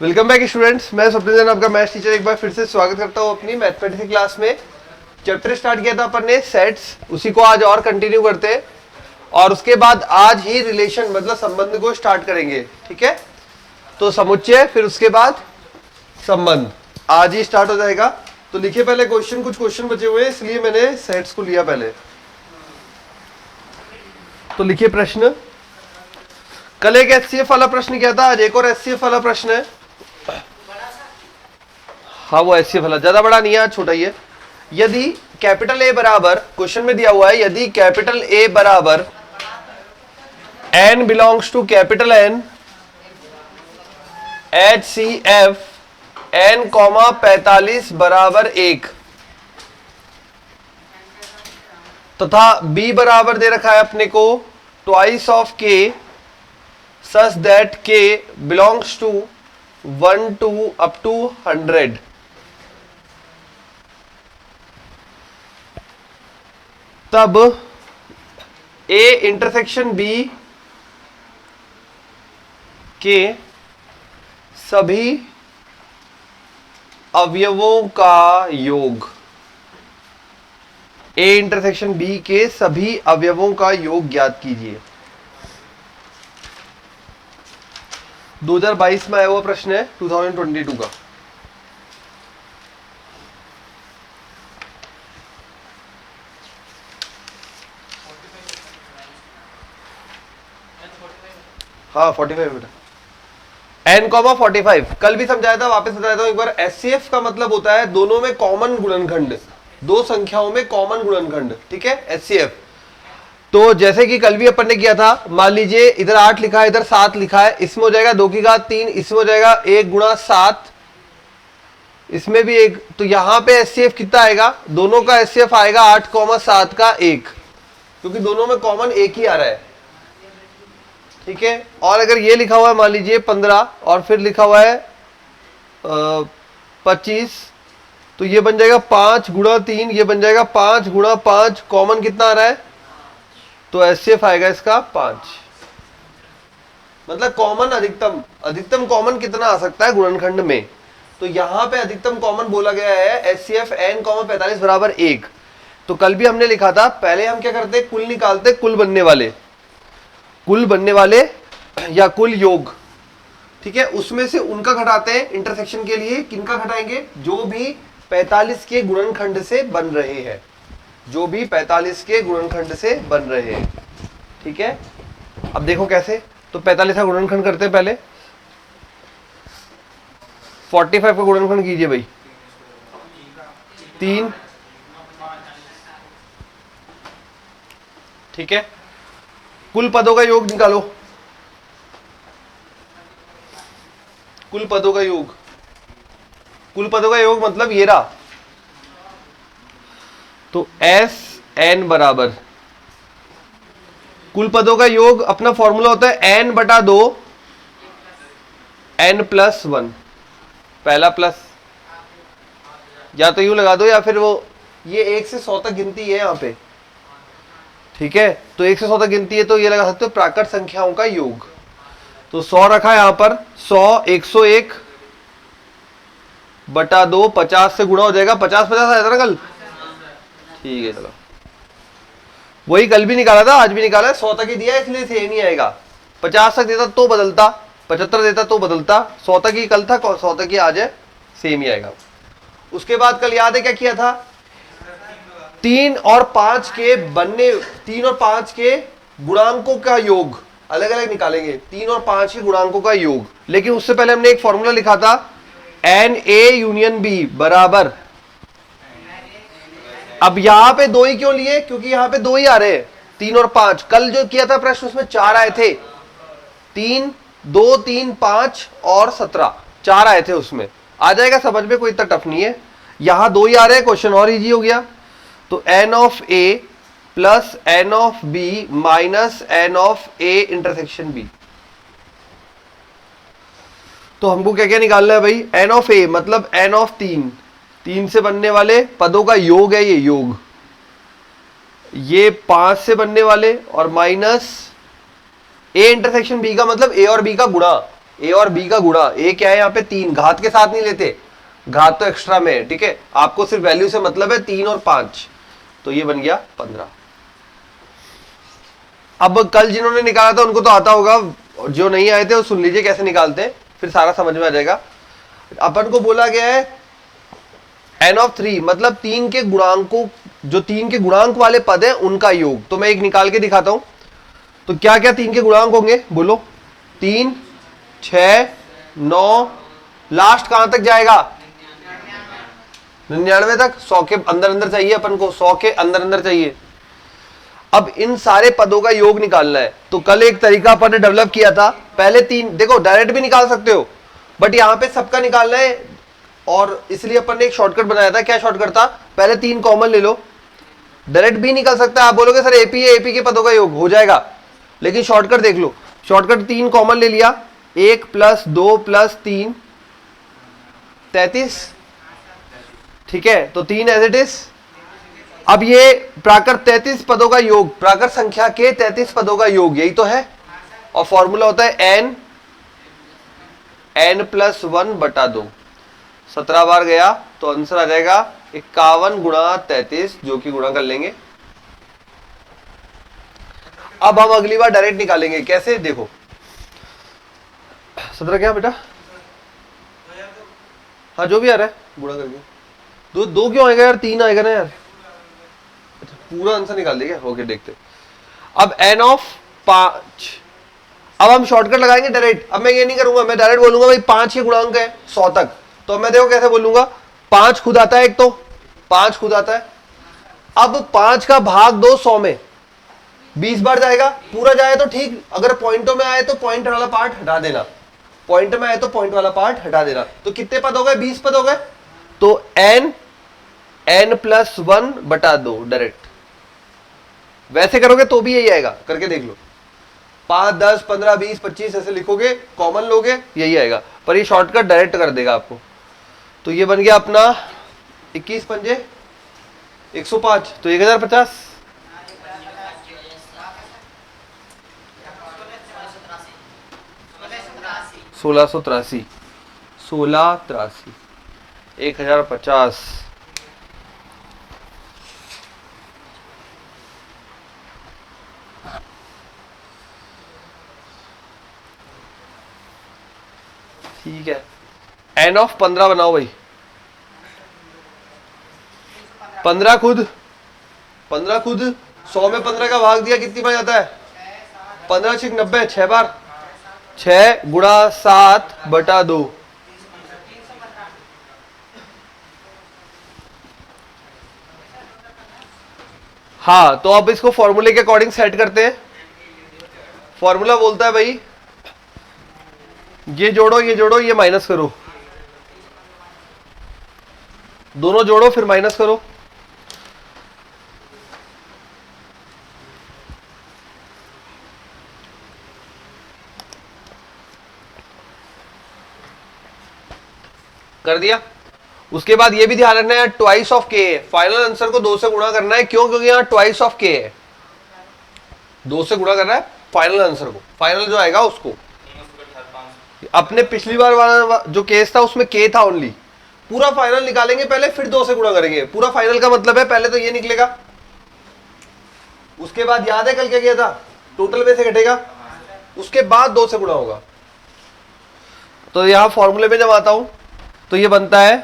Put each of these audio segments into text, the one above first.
Welcome back students, मैं स्वप्निल जैन आपका maths teacher एक बार फिर से स्वागत करता हूँ अपनी मैथमेटिक्स की क्लास में। चैप्टर स्टार्ट किया था अपन ने सेट्स, उसी को आज और कंटिन्यू करते हैं और उसके बाद आज ही रिलेशन मतलब संबंध को स्टार्ट करेंगे। ठीक है, तो समुच्चय फिर उसके बाद संबंध आज ही स्टार्ट हो जाएगा। तो लिखिए पहले क्वेश्चन, कुछ क्वेश्चन बचे हुए हैं इसलिए मैंने सेट्स को लिया पहले। तो लिखिए प्रश्न। कल एक एचसीएफ वाला प्रश्न किया था, आज एक और एचसीएफ वाला प्रश्न है। हाँ वो एचसीएफ वाला ज्यादा बड़ा नहीं है, आज छोटा ही है। यदि कैपिटल ए बराबर, क्वेश्चन में दिया हुआ है, यदि कैपिटल ए बराबर n belongs to capital N HCF n, 45 बराबर 1 तथा b बराबर दे रखा है अपने को twice of k such that k belongs to 1 to up to 100, तब A इंटरसेक्शन B के सभी अवयवों का योग, A इंटरसेक्शन B के सभी अवयवों का योग ज्ञात कीजिए। 2022 में आया हुआ प्रश्न है, 2022 का। हाँ 45 बेटा, n, 45 कल भी समझाया था, वापस बताया था एक बार। एचसीएफ का मतलब होता है दोनों में कॉमन गुणनखंड, दो संख्याओं में कॉमन गुणनखंड। ठीक है, एचसीएफ। तो जैसे कि कल भी अपन ने किया था, मान लीजिए इधर 8 लिखा है, इधर 7 लिखा है, इसमें हो जाएगा 2 की घात 3, इसमें हो जाएगा 1 गुणा 7, इसमें भी 1। तो यहां पे एचसीएफ कितना आएगा? दोनों का एचसीएफ आएगा 8, 7 का 1, क्योंककि दोनों में कॉमन 1 ही आ रहा है। ठीक है, और अगर ये लिखा हुआ है मान लीजिए 15 और फिर लिखा हुआ है 25, तो ये बन जाएगा 5 गुणा 3, ये बन जाएगा 5 गुणा 5, कॉमन कितना आ रहा है? तो एचसीएफ आएगा इसका 5। मतलब कॉमन अधिकतम कॉमन कितना आ सकता है गुणनखंड में? तो यहां पे अधिकतम कॉमन बोला गया है एचसीएफ n, 45 बराबर 1। तो कल भी हमने लिखा था, पहले हम क्या करते, कुल निकालते, कुल बनने वाले या कुल योग। ठीक है, उसमें से उनका घटाते हैं इंटरसेक्शन के लिए। किनका घटाएंगे? जो भी 45 के गुणनखंड से बन रहे हैं, जो भी 45 के गुणनखंड से बन रहे हैं। ठीक है, अब देखो कैसे। तो 45 का गुणनखंड करते हैं पहले। 45 का गुणनखंड कीजिए भाई, 3। ठीक है, कुल पदों का योग निकालो। कुल पदों का योग, कुल पदों का योग मतलब ये रहा। तो एस एन बराबर, कुल पदों का योग अपना फॉर्मूला होता है n बटा 2 n प्लस 1। पहला प्लस, या तो यूं लगा दो या फिर वो, ये 1 से 100 तक गिनती है यहाँ पे। ठीक है, तो 1 से 100 तक गिनती है, तो ये लगा सकते हो प्राकृत संख्याओं का योग। तो 100 रखा है यहां पर, 100 101 बटा 2, 50 से गुणा हो जाएगा। 50 आया था ना कल? ठीक है, चलो वही कल भी निकाला था, आज भी निकाला है। 100 तक ही दिया है इसलिए सेम ही आएगा। 50 तक देता तो बदलता, 75 देता तो बदलता, 100 तक ही कल था, 100 तक ही आज है, सेम ही आएगा। उसके बाद कल याद है क्या किया था? 3 और 5 के बनने, 3 और 5 के गुणांकों का योग अलग अलग निकालेंगे। 3 और 5 के गुणांकों का योग। लेकिन उससे पहले हमने एक फॉर्मूला लिखा था, एन ए यूनियन बी बराबर। अब यहां पे 2 ही क्यों लिए? क्योंकि यहां पे 2 ही आ रहे हैं, 3 और 5। कल जो किया था प्रश्न उसमें 4 आए थे, 3 2 3 5 और 17, 4 आए थे उसमें। आ जाएगा समझ में, कोई इतना टफ नहीं है। यहां 2 ही आ रहे हैं, क्वेश्चन और इजी हो गया। तो n of a plus n of b minus n of a intersection b। तो हमको क्या क्या निकालना है भाई? n ऑफ a मतलब n ऑफ 3 से बनने वाले पदों का योग है ये योग। ये 5 से बनने वाले और माइनस ए इंटरसेक्शन बी का मतलब ए और बी का गुणा। ए और बी का गुणा, ए क्या है यहाँ पे 3, घात के साथ नहीं लेते, घात तो एक्स्ट्रा में है, ठीक है, आपको सिर्फ वैल्यू से मतलब है 3 और 5, तो ये बन गया 15। अब कल जिन्होंने निकाला था उनको तो आता होगा, जो नहीं आए थे वो सुन लीजिए कैसे निकालते हैं, फिर सारा समझ में आ जाएगा। अपन को बोला गया है n ऑफ 3 मतलब 3 के गुणांकों, जो 3 के गुणांक वाले पद है उनका योग। तो मैं एक निकाल के दिखाता हूं, तो क्या क्या 3 के गुणांक होंगे बोलो? 3, 6, 9, लास्ट कहां तक जाएगा? 99 तक। 100 के अंदर अंदर चाहिए अपन को, 100 के अंदर अंदर चाहिए। अब इन सारे पदों का योग निकालना है। तो कल एक तरीका अपन ने डेवलप किया था, पहले 3, देखो डायरेक्ट भी निकाल सकते हो बट यहां पे सबका निकालना है, और इसलिए अपन ने एक शॉर्टकट बनाया था। क्या शॉर्टकट था? पहले 3 कॉमन ले लो, डायरेक्ट भी निकल सकता है। आप बोलोगे सर एपी है, एपी के पदों का योग हो जाएगा, लेकिन शॉर्टकट देख लो। शॉर्टकट 3 कॉमन ले लिया, 1 + 2 + 3 33, ठीक है, तो 3 एज इट इज। अब ये प्राकृत 33 पदों का योग, प्राकृत संख्या के 33 पदों का योग, यही तो है, और फॉर्मूला होता है n + 1/2। 17 बार गया तो आंसर आ जाएगा 51 × 33, जो कि गुणा कर लेंगे। अब हम अगली बार डायरेक्ट निकालेंगे, कैसे देखो। 17 क्या बेटा? हाँ जो भी आ रहा है गुणा करके। दो क्यों आएगा यार? 3 आएगा ना यार। अच्छा पूरा आंसर निकाल देगा, ओके देखते। अब n ऑफ 5, अब हम शॉर्टकट लगाएंगे डायरेक्ट। अब मैं ये नहीं करूंगा, मैं डायरेक्ट बोलूंगा भाई 5 के गुणांक है 100 तक, तो मैं देखो कैसे बोलूंगा। 5 खुद आता है, एक तो 5 खुद आता है। अब 5 का भाग दो 100 में, 20 बार जाएगा, पूरा जाए तो ठीक, अगर पॉइंटों में आए तो पॉइंट वाला पार्ट हटा देना, पॉइंट में आए तो पॉइंट वाला पार्ट हटा देना। तो कितने पद हो गए? 20 पद हो गए। तो n + 1/2 डायरेक्ट। वैसे करोगे तो भी यही आएगा, करके देख लो। 5, 10, 15, 20, 25 ऐसे लिखोगे, कॉमन लोगे, यही आएगा, पर ये शॉर्टकट डायरेक्ट कर देगा आपको। तो ये बन गया अपना 21 पंजे 105, तो 1050। सोलह सौ तिरासी 1050। ठीक है, n ऑफ 15 बनाओ भाई। 15 खुद 100 में 15 का भाग दिया, कितनी बार जाता है? 15 × 90, 6 बार। 6 × 7/2। हाँ तो अब इसको फॉर्मूले के अकॉर्डिंग सेट करते हैं। फॉर्मूला बोलता है भाई ये जोड़ो, ये जोड़ो, ये माइनस करो, दोनों जोड़ो फिर माइनस करो। कर दिया। उसके बाद ये भी ध्यान रखना है ट्वाइस ऑफ के है, फाइनल आंसर को 2 से गुणा करना है। क्यों? क्योंकि यहाँ ट्वाइस ऑफ के है, 2 से गुणा करना है फाइनल आंसर को, फाइनल जो आएगा उसको। अपने पिछली बार वाला जो केस था उसमें के था ओनली, पूरा फाइनल निकालेंगे पहले फिर 2 से गुणा करेंगे। पूरा फाइनल का मतलब है पहले तो ये निकलेगा, उसके बाद याद है कल क्या किया था? टोटल में से घटेगा, उसके बाद 2 से गुणा होगा। तो यहां फॉर्मूले में जब आता हूं तो ये बनता है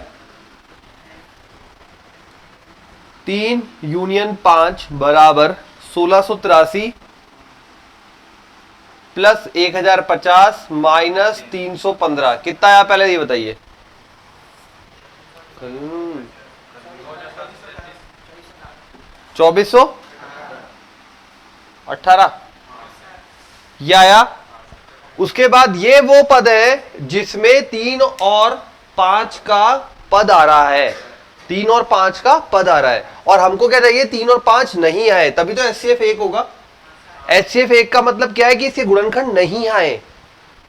3 यूनियन 5 बराबर 1683 प्लस 1050 माइनस 315। कितना आया पहले ये बताइए? 2418 ये आया। उसके बाद ये वो पद है जिसमें 3 और 5 का पद आ रहा है, 3 और 5 का पद आ रहा है, और हमको क्या चाहिए? 3 और 5 नहीं आए, तभी तो HCF 1 होगा। HCF 1 का मतलब क्या है कि इसके गुणनखंड नहीं आए,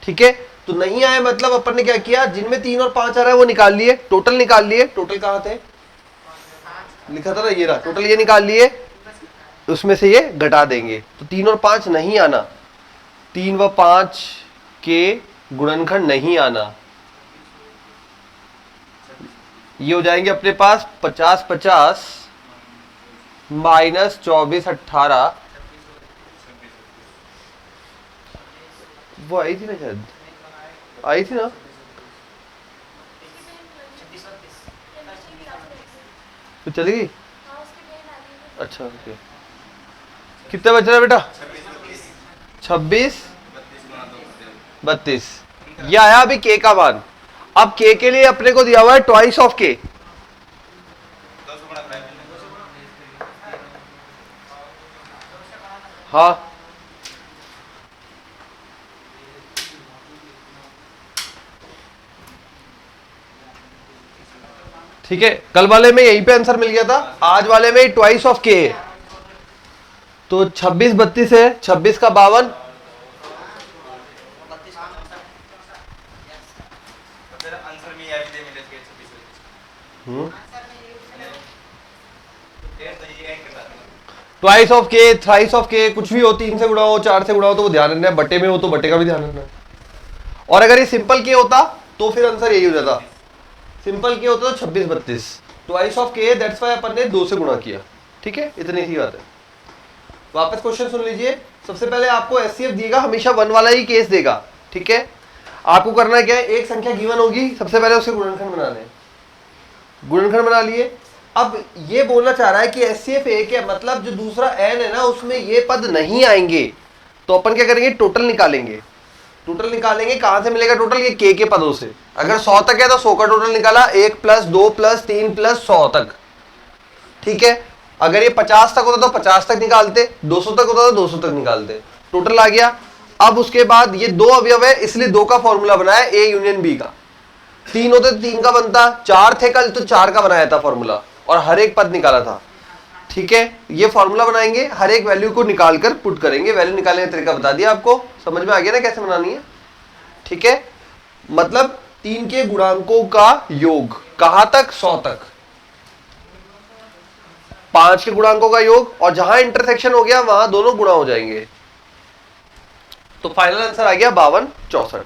ठीक है। तो नहीं आए मतलब अपन ने क्या किया? जिनमें 3 और 5 आ रहा है वो निकाल लिए, टोटल निकाल लिए। टोटल कहां थे? लिखा था ना, ये रहा टोटल, ये निकाल लिए, उसमें से ये घटा देंगे। तो 3 और 5 नहीं आना, 3 व 5 के गुणनखंड नहीं आना। ये हो जाएंगे अपने पास 50-50 -24-18। वो आई थी ना, शायद आई थी ना। तो चली गई। अच्छा ओके। कितने बच रहे बेटा? 26 32। ये आया अभी के का मान। अब के लिए अपने को दिया हुआ है ट्वाइस ऑफ के। हाँ ठीक है, कल वाले में यहीं पे आंसर मिल गया था, आज वाले में ट्वाइस ऑफ के है। तो 26 32 है, 26 का 52, ट्वाइस ऑफ के, थ्राइस ऑफ के, कुछ भी हो, 3 से गुणा हो, 4 से गुणा हो, तो वो ध्यान रखना है। बटे में हो तो बटे का भी ध्यान रखना है। और अगर ये सिंपल के होता तो फिर आंसर यही हो जाता। सिंपल के होता तो 26 32, ट्वाइस ऑफ के, दैट्स व्हाई अपन ने 2 से गुणा किया। ठीक है, इतनी सी बात है। वापस क्वेश्चन सुन लीजिए। सबसे पहले आपको एचसीएफ दिएगा, हमेशा 1 वाला ही केस देगा। ठीक है, आपको करना क्या है, एक संख्या गिवन होगी, सबसे पहले उसके गुणनखंड बनाने हैं। गुणनखंड बना लिए। अब ये बोलना चाह रहा है कि एचसीएफ एक है, मतलब जो दूसरा एन है ना उसमें ये पद नहीं आएंगे, तो अपन क्या करेंगे, टोटल निकालेंगे। टोटल निकालेंगे, कहां से मिलेगा टोटल? ये के पदों से। अगर 100 तक है तो 100 का टोटल निकाला, 1 + 2 + 3 + 100 तक। ठीक है, अगर ये 50 तक होता तो 50 तक निकालते, 200 तक होता तो 200 तक निकालते। टोटल आ गया। अब उसके बाद ये 2 अवयव है, इसलिए 2 का फॉर्मूला बनाया, ए यूनियन बी का। 3 होते तो 3 का बनता, 4 थे कल तो 4 का बनाया था फॉर्मूला, और हर एक पद निकाला था। ठीक है, ये फॉर्मूला बनाएंगे, हर एक वैल्यू को निकालकर पुट करेंगे। वैल्यू निकालने का तरीका बता दिया आपको, समझ में आ गया ना कैसे बनानी है। ठीक है, मतलब 3 के गुणांकों का योग, कहां तक? 100 तक। 5 के गुणांकों का योग, और जहां इंटरसेक्शन हो गया वहां दोनों गुणा हो जाएंगे। तो फाइनल आंसर आ गया 52 64।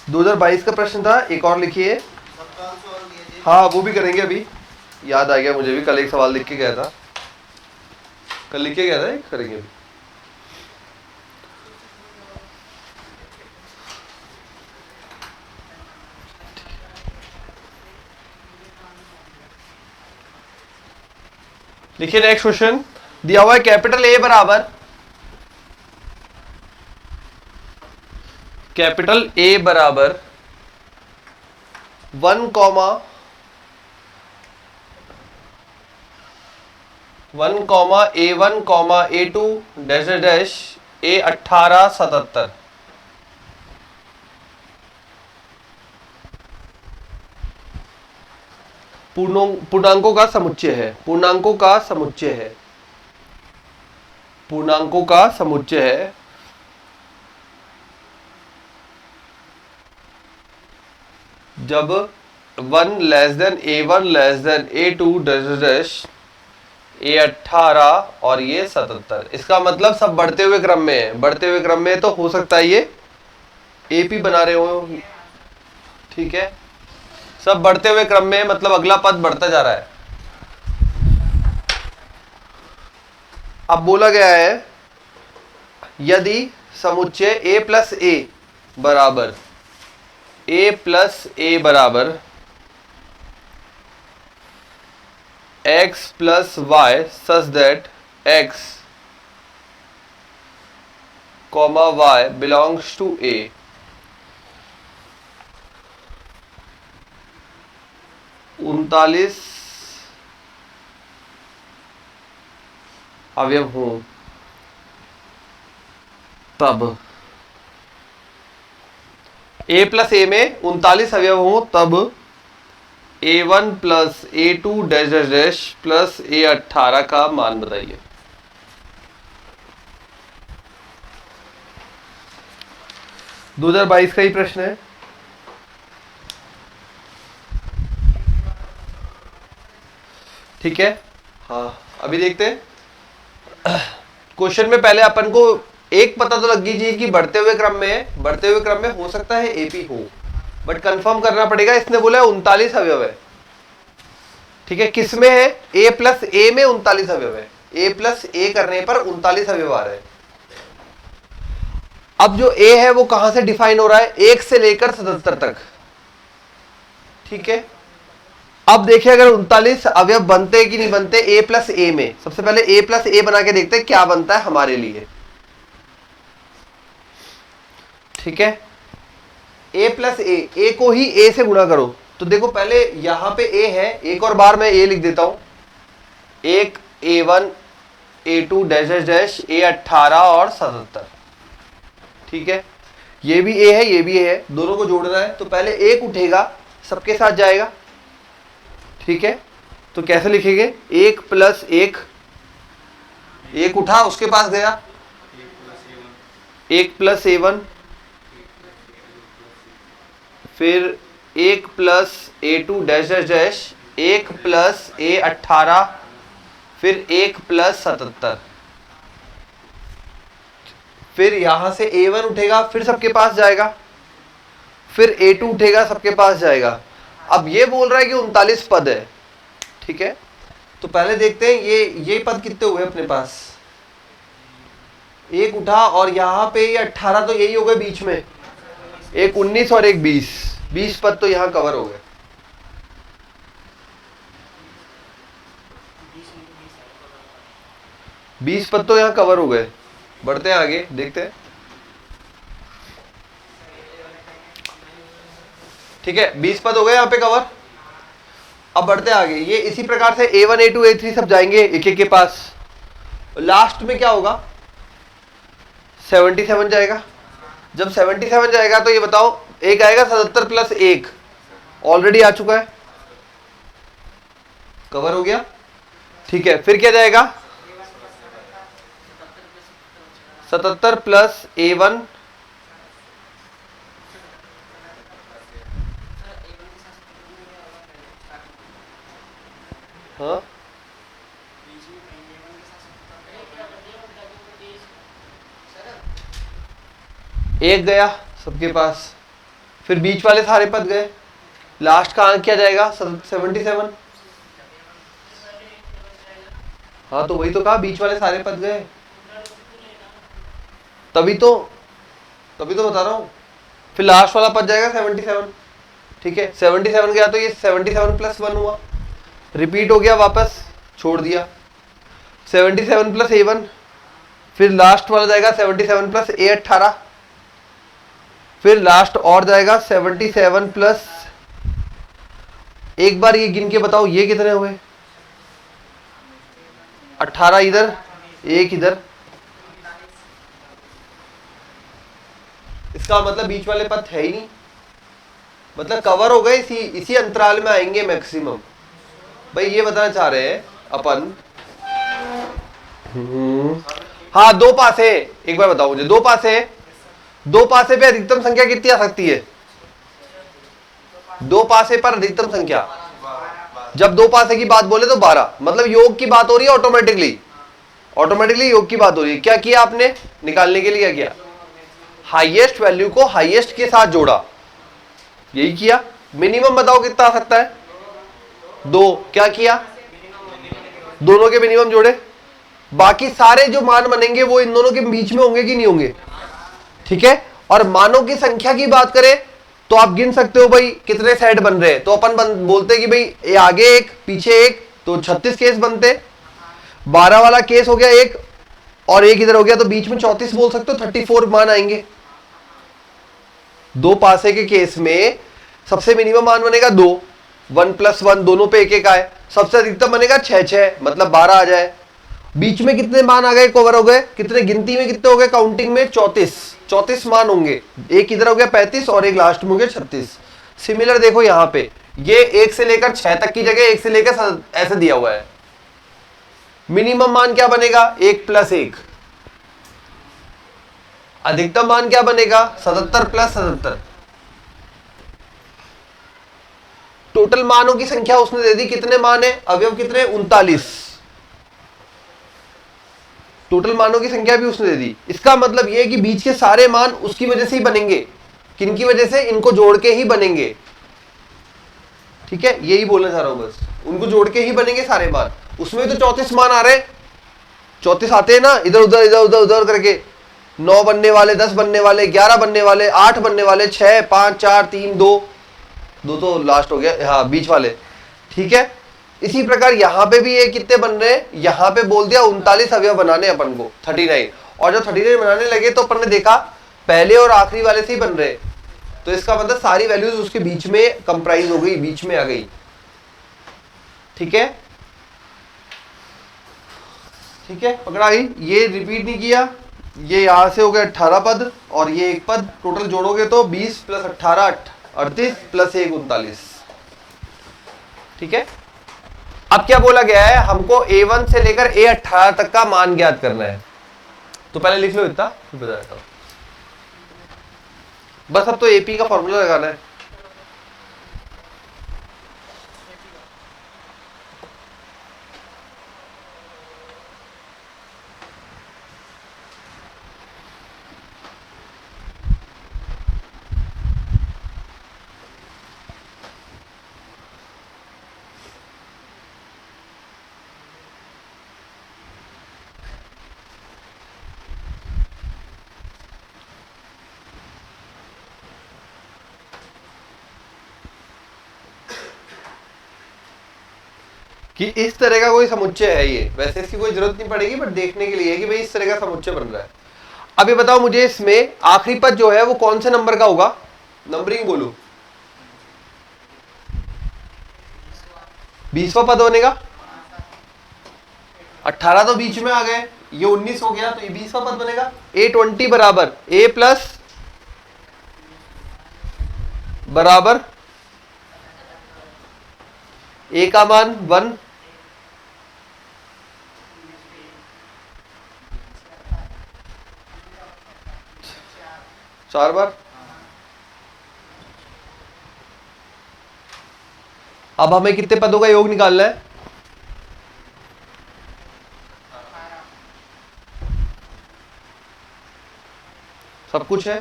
2022 का प्रश्न था। एक और लिखिए। हाँ वो भी करेंगे, अभी याद आ गया मुझे भी, कल एक सवाल लिख के गया था, कल लिख के गया था, एक करेंगे अभी। लिखिए नेक्स्ट क्वेश्चन। दिया हुआ है कैपिटल ए बराबर, कैपिटल ए बराबर 1, 1, A1, A2 dash dash A18 77। पूर्णांकों का समुच्चय है, पूर्णांकों का समुच्चय है, पूर्णांकों का समुच्चय है। जब 1 < A1 < A2 dash dash A18 और ये 77। इसका मतलब सब बढ़ते हुए क्रम में है। बढ़ते हुए क्रम में तो हो सकता है ये एपी बना रहे हो। ठीक है, सब बढ़ते हुए क्रम में, मतलब अगला पद बढ़ता जा रहा है। अब बोला गया है यदि समुच्चय a + a बराबर x + y such that x, y belongs to a, उनतालीस अवयव हों, तब a + a में 39 अवयव हों, तब A1 + A2 dash dash dash plus A18 का मान बताइए। दो 2022 का ही प्रश्न है। ठीक है, हाँ अभी देखते हैं। क्वेश्चन में पहले अपन को एक पता तो लग गई कि बढ़ते हुए क्रम में है, बढ़ते हुए क्रम में हो सकता है एपी हो, बट कंफर्म करना पड़ेगा। इसने बोला है 39 अवयव है, ठीक है। किसमें है? ए प्लस ए में 39 अवयव है, ए प्लस ए करने पर 39 अवयव आ रहे हैं। अब जो ए है वो कहां से डिफाइन हो रहा है? 1 से लेकर 77 तक, ठीक है। अब देखिए अगर 39 अवयव बनते हैं कि नहीं बनते ए प्लस ए में। सबसे पहले ए प्लस ए बना के देखते हैं क्या बनता है हमारे लिए, ठीक है। ए प्लस ए को ही ए से गुणा करो। तो देखो पहले यहां पे ए है, एक और बार मैं ए लिख देता हूं, एक A1 A2 dash dash dash A18 और 77, ठीक है। ये भी ए है, ये भी ए है, दोनों को जोड़ना है। तो पहले एक उठेगा सबके साथ जाएगा, ठीक है। तो कैसे लिखेंगे? एक प्लस एक, एक उठा उसके पास गया, एक प्लस A1, फिर एक plus A2 dash dash dash, एक प्लस A18, फिर एक प्लस 77, फिर यहां से A1 उठेगा फिर सबके पास जाएगा, फिर A2 उठेगा सबके पास जाएगा। अब ये बोल रहा है कि 39 पद है, ठीक है। तो पहले देखते हैं ये पद कितने हुए अपने पास। एक उठा और यहां पे ये 18 तो यही हो गए बीच में, एक 19 और एक 20 पद तो यहां कवर हो गए। बीस पद तो यहां कवर हो गए। बढ़ते हैं आगे, देखते हैं, ठीक है। 20 पद हो गए यहाँ पे कवर। अब बढ़ते आगे, ये इसी प्रकार से A1 A2 A3 सब जाएंगे एक एक के पास। लास्ट में क्या होगा? 77 जाएगा। जब 77 जाएगा तो ये बताओ, एक आएगा 77 प्लस एक, ऑलरेडी आ चुका है, कवर हो गया, ठीक है। फिर क्या जाएगा? 77 प्लस A1, हाँ एक गया सबके पास, फिर बीच वाले सारे पद गए, लास्ट का अंक क्या जाएगा? 77। हाँ तो वही तो कहा, बीच वाले सारे पद गए, तभी तो बता रहा हूं। फिर लास्ट वाला पद जाएगा 77, ठीक है। 77 गया तो ये 77 प्लस 1 हुआ, रिपीट हो गया, वापस छोड़ दिया। 77 प्लस A1, फिर लास्ट वाला जाएगा 77 प्लस A18, फिर लास्ट और जाएगा 77 प्लस, एक बार ये गिन के बताओ ये कितने हुए? 18 इधर, एक इधर, इसका मतलब बीच वाले पद है ही नहीं, मतलब कवर हो गए, इसी अंतराल में आएंगे मैक्सिमम। भाई ये बताना चाह रहे हैं अपन। हाँ दो पासे, एक बार बताओ मुझे, दो पासे पे अधिकतम संख्या कितनी आ सकती है? दो पासे पर अधिकतम संख्या, जब दो पासे की बात बोले तो 12, मतलब योग की बात हो रही है। ऑटोमेटिकली योग की बात हो रही है। क्या किया आपने निकालने के लिए? क्या किया? हाईएस्ट वैल्यू को हाईएस्ट के साथ जोड़ा, यही किया। मिनिमम बताओ कितना आ सकता है? 2। क्या किया? दोनों के मिनिमम जोड़े। बाकी सारे जो मान बनेंगे वो इन दोनों के बीच में होंगे कि नहीं होंगे, ठीक है। और मानों की संख्या की बात करें तो आप गिन सकते हो भाई कितने सेट बन रहे हैं। तो अपन बोलते कि भाई ये आगे एक पीछे एक, तो 36 केस बनते। 12 वाला केस हो गया एक, और एक इधर हो गया, तो बीच में 34 बोल सकते हो, 34 मान आएंगे। दो पासे के केस में सबसे मिनिमम मान बनेगा 2, 1 + 1 दोनों पे एक एक आए। सबसे अधिकतम बनेगा 6, मतलब 12 आ जाए। बीच में कितने मान आ गए, कवर हो गए? कितने गिनती में कितने हो गए? काउंटिंग में 34 मान होंगे। एक इधर हो गया 35 और एक लास्ट में हो गया 36। सिमिलर देखो यहाँ पे, ये 1 से लेकर 6 तक की जगह 1 से लेकर ऐसे दिया हुआ है। मिनिमम मान क्या बनेगा? 1 + 1। अधिकतम मान क्या बनेगा? 77 + 77। टोटल मानों की संख्या उसने दे दी, कितने मान है? अवयव कितने? 39। टोटल मानों की संख्या भी उसने दे दी। इसका मतलब यह है कि बीच के सारे मान उसकी वजह से ही बनेंगे। किनकी वजह से? इनको जोड़ के ही बनेंगे। ठीक है, यही बोलना चाह रहा हूं बस, उनको जोड़ के ही बनेंगे सारे मान। उसमें तो 34 मान आ रहे हैं, 34 आते हैं ना, इधर उधर इधर उधर उधर करके। 9 बनने वाले, 10 बनने वाले, 11 बनने वाले, 8 बनने वाले, 6, 5, 4, 3, 2, 2 तो लास्ट हो गया, हाँ बीच वाले। ठीक है, इसी प्रकार यहां पे भी ये कितने बन रहे हैं? यहां पे बोल दिया 39 अवयव बनाने अपन को, 39। और जब 39 बनाने लगे तो अपन ने देखा पहले और आखिरी वाले से ही बन रहे, तो इसका मतलब सारी वैल्यूज उसके बीच में कंप्राइज हो गई, बीच में आ गई। ठीक है, ठीक है, पकड़ा गई। ये रिपीट नहीं किया, ये यहां से हो गया 18 पद और ये एक पद, टोटल जोड़ोगे तो 20 प्लस 18 38 प्लस 1 39। ठीक है, अब क्या बोला गया है? हमको A1 से लेकर A18 तक का मान ज्ञात करना है। तो पहले लिख लो इतना, फिर बताता हूं। बस अब तो AP का फॉर्मूला लगाना है। कि इस तरह का कोई समुच्चय है ये, वैसे इसकी कोई जरूरत नहीं पड़ेगी, बट देखने के लिए है कि भाई इस तरह का समुच्चय बन रहा है। अब ये बताओ मुझे, इसमें आखिरी पद जो है वो कौन से नंबर का होगा? नंबरिंग बोलो। 20वां पद बनेगा। 18 तो बीच में आ गए, ये 19 हो गया, तो ये 20वां पद बनेगा। A20 बराबर A प्लस बराबर A का मान 1 4 बार। अब हमें कितने पदों का योग निकालना है? सब कुछ है,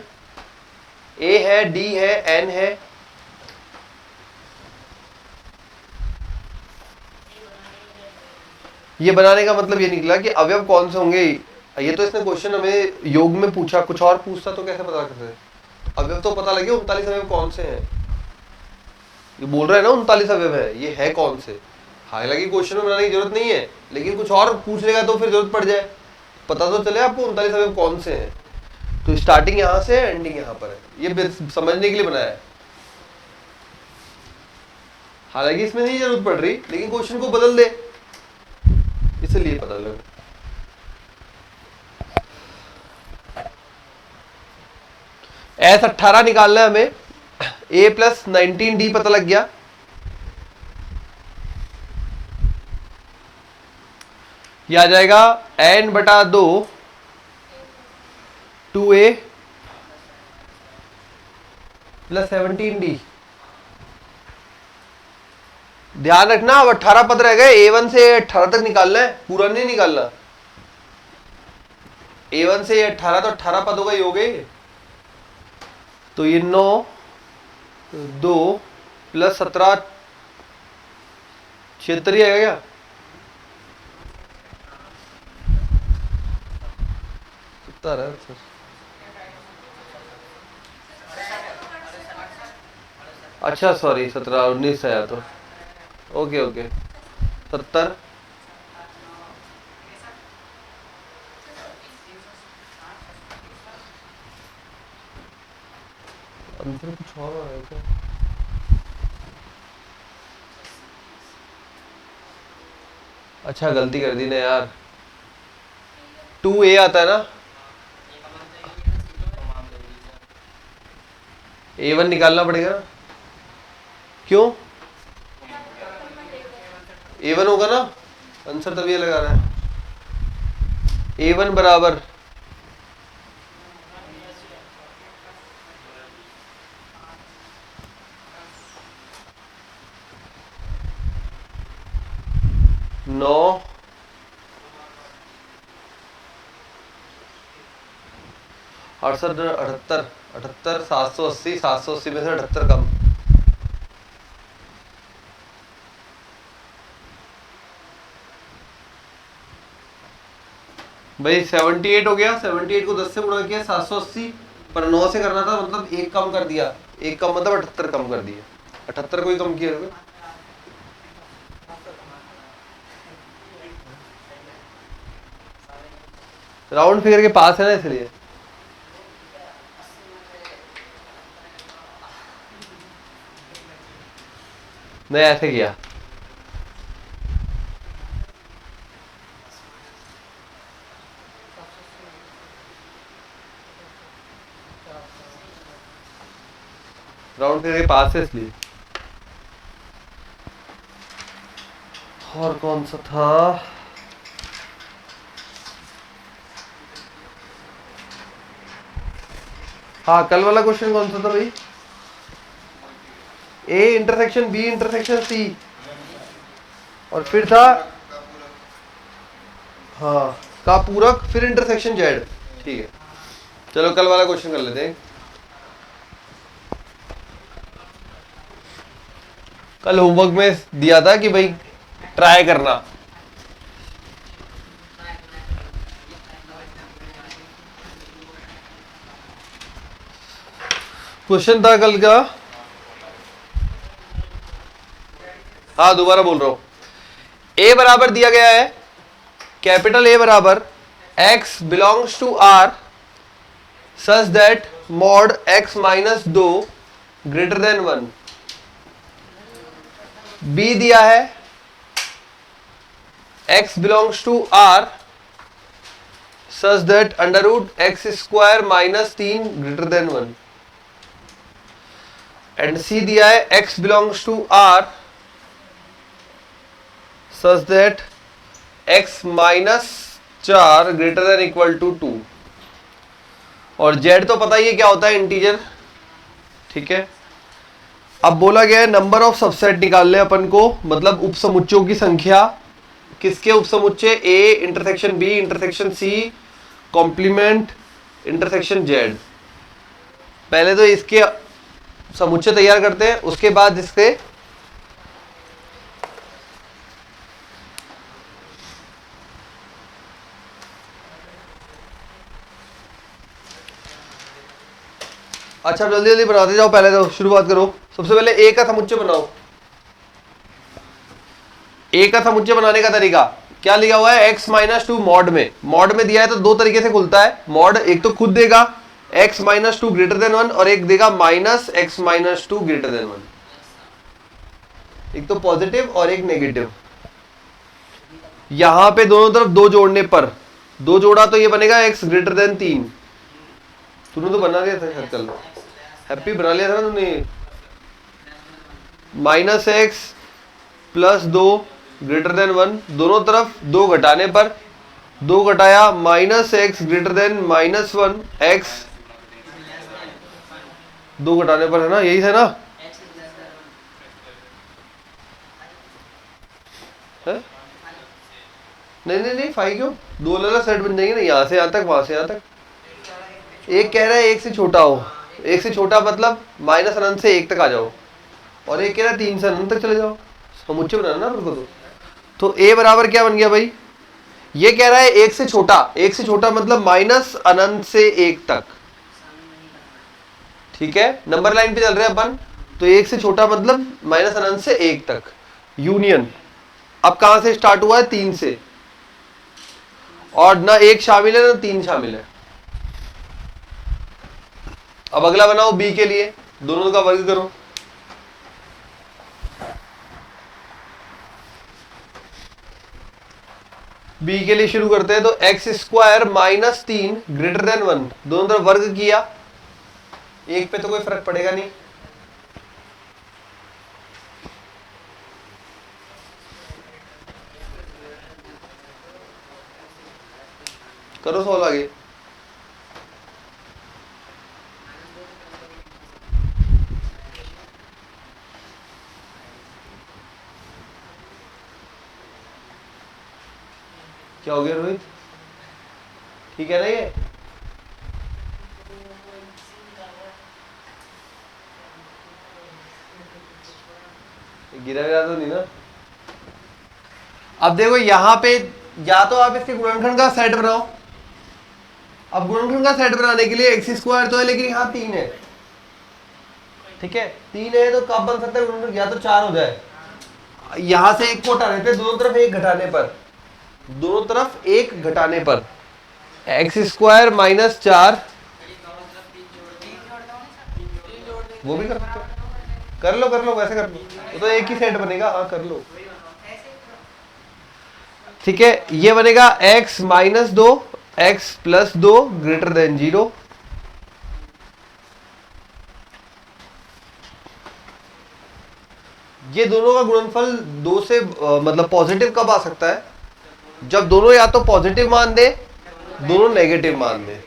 A है, D है, N है। ये बनाने का मतलब ये निकला कि अवयव कौन से होंगे। ये तो इसने क्वेश्चन हमें योग में पूछा, कुछ और पूछता तो कैसे पता करते? अवयव तो पता लगे 39 अवयव कौन से हैं। ये बोल रहा है ना 39 अवयव है, ये है कौन से? हालांकि क्वेश्चन में बनाने की जरूरत नहीं है, लेकिन कुछ और पूछ लेगा तो फिर जरूरत पड़ जाए, पता तो चले आपको 39 अवयव कौन से हैं। तो स्टार्टिंग यहां से है, एंडिंग यहां पर है, ये समझने के लिए बनाया है। हालांकि इसमें नहीं जरूरत पड़ रही, लेकिन क्वेश्चन को बदल दे इसलिए पता लगा। S18 निकालना है हमें, A प्लस 19D पता लग गया। ये आ जाएगा N बटा 2 2A प्लस 17D। ध्यान रखना, अब 18 पद रह गए, A1 से 18 तक निकालना है, पूरा नहीं निकालना। A1 से 18 तो 18 पदों का योग है। तो ये 9 2 प्लस 17 76 ही आएगा क्या? कितना रहा सर? अच्छा सॉरी, 17 19 आया तो ओके ओके 70। अंदर कुछ और आ रहा है क्या? अच्छा गलती कर दी ना यार, 2A आता है ना, A1 निकालना पड़ेगा ना। क्यों? A1 होगा ना, आंसर तभी लगाना है। A1 बराबर नौ 68 78 78 780 780 में से 78 कम। भाई 78 हो गया, 78 को 10 से गुणा किया 780, पर 9 से करना था, मतलब एक कम कर दिया, एक कम मतलब 78 कम कर दिया। 78 को ही कम किया। राउंड फिगर के पास है ना, इसलिए। नहीं ऐसे किया। राउंड फिगर के पास है इसलिए। और कौन सा था? हाँ, कल वाला क्वेश्चन कौन सा था भाई? A intersection B intersection C, और फिर था हाँ का पूरक, फिर इंटरसेक्शन जेड। ठीक है, चलो कल वाला क्वेश्चन कर लेते हैं। कल होमवर्क में दिया था कि भाई ट्राई करना। क्वेश्चन था कल का, हाँ दोबारा बोल रहा हूं। ए बराबर दिया गया है, कैपिटल ए बराबर x belongs to R such that mod x minus 2 greater than 1। B दिया है x belongs to R such that under root x square minus 3 greater than 1। And C दिया है x belongs to R such that x minus 4 greater than equal to 2। और z तो पता ही है क्या होता है, इंटीजर। ठीक है, अब बोला गया है नंबर ऑफ सबसेट निकाल ले अपन को, मतलब उपसमुच्चयों की संख्या। किसके उपसमुच्चय? A intersection B intersection C complement intersection Z. पहले तो इसके समुच्चय तैयार करते हैं, उसके बाद इसके अच्छा जल्दी जल्दी बनाते जाओ। पहले तो शुरुआत करो, सबसे पहले ए का समुच्चय बनाओ। ए का समुच्चय बनाने का तरीका क्या लिया हुआ है? x माइनस 2 मॉड में। मॉड में दिया है तो दो तरीके से खुलता है मॉड। एक तो खुद देगा x माइनस 2 ग्रेटर देन 1, और एक देगा minus x minus 2 greater than 1। एक तो पॉजिटिव और एक नेगेटिव। यहां पे दोनों तरफ दो जोड़ने पर, दो जोड़ा तो ये बनेगा x ग्रेटर देन 3। तूने तो बना दिया था शायद कल, हैप्पी बना लिया था ना तुमने। Minus x plus 2 greater than 1, दोनों तरफ दो घटाने पर, दो घटाया minus x greater than minus 1 x, दो घटाने पर है ना, यही है ना? है? नहीं नहीं नहीं, 5 क्यों? दो अलग सेट बन जाएंगे ना, यहां से यहां तक, वहां से यहां तक। एक कह रहा है एक से छोटा हो, एक से छोटा मतलब माइनस अनंत से एक तक आ जाओ, और एक कह रहा है 3 से अनंत तक चले जाओ। समुच्चय बनाना ना बिल्कुल। तो ए बराबर क्या बन गया भाई? ये कह रहा है एक से छोटा, एक से छोटा मतलब माइनस अनंत से एक तक। ठीक है, नंबर लाइन पे चल रहे हैं अपन, तो एक से छोटा मतलब माइनस अनंत से एक तक। यूनियन अब कहां से स्टार्ट हुआ है? 3 से, और ना एक शामिल है ना 3 शामिल है। अब अगला बनाओ बी के लिए, दोनों का वर्ग करो। बी के लिए शुरू करते हैं, तो x square minus 3 greater than 1, दोनों तरफ वर्ग किया। एक पे तो कोई फर्क पड़ेगा नहीं। करो सॉल्व आगे। क्या हो गया रोहित? ठीक है ना ये? गिरा गिरा तो नहीं ना। अब देखो यहाँ पे या तो आप इसके गुणनखंड का सेट बनाओ। अब गुणनखंड का सेट बनाने के लिए एक्स स्क्वायर तो है, लेकिन यहाँ 3 है, ठीक है, 3 है तो कब बन सकता है गुणनखंड? या तो 4 हो जाए, यहां से एक को हटाने पे, दोनों तरफ एक घटाने पर, दोनों तरफ एक घटाने पर एक्स स्क्वायर माइनस 4, वो भी कर सकते हो, कर लो वैसे कर लो, तो एक ही सेट बनेगा। हाँ कर लो, ठीक है। ये बनेगा x minus 2 x plus 2 greater then 0। ये दोनों का गुणनफल 2 से मतलब पॉजिटिव कब आ सकता है? जब दोनों या तो पॉजिटिव मान दे, दोनों नेगेटिव मान दे।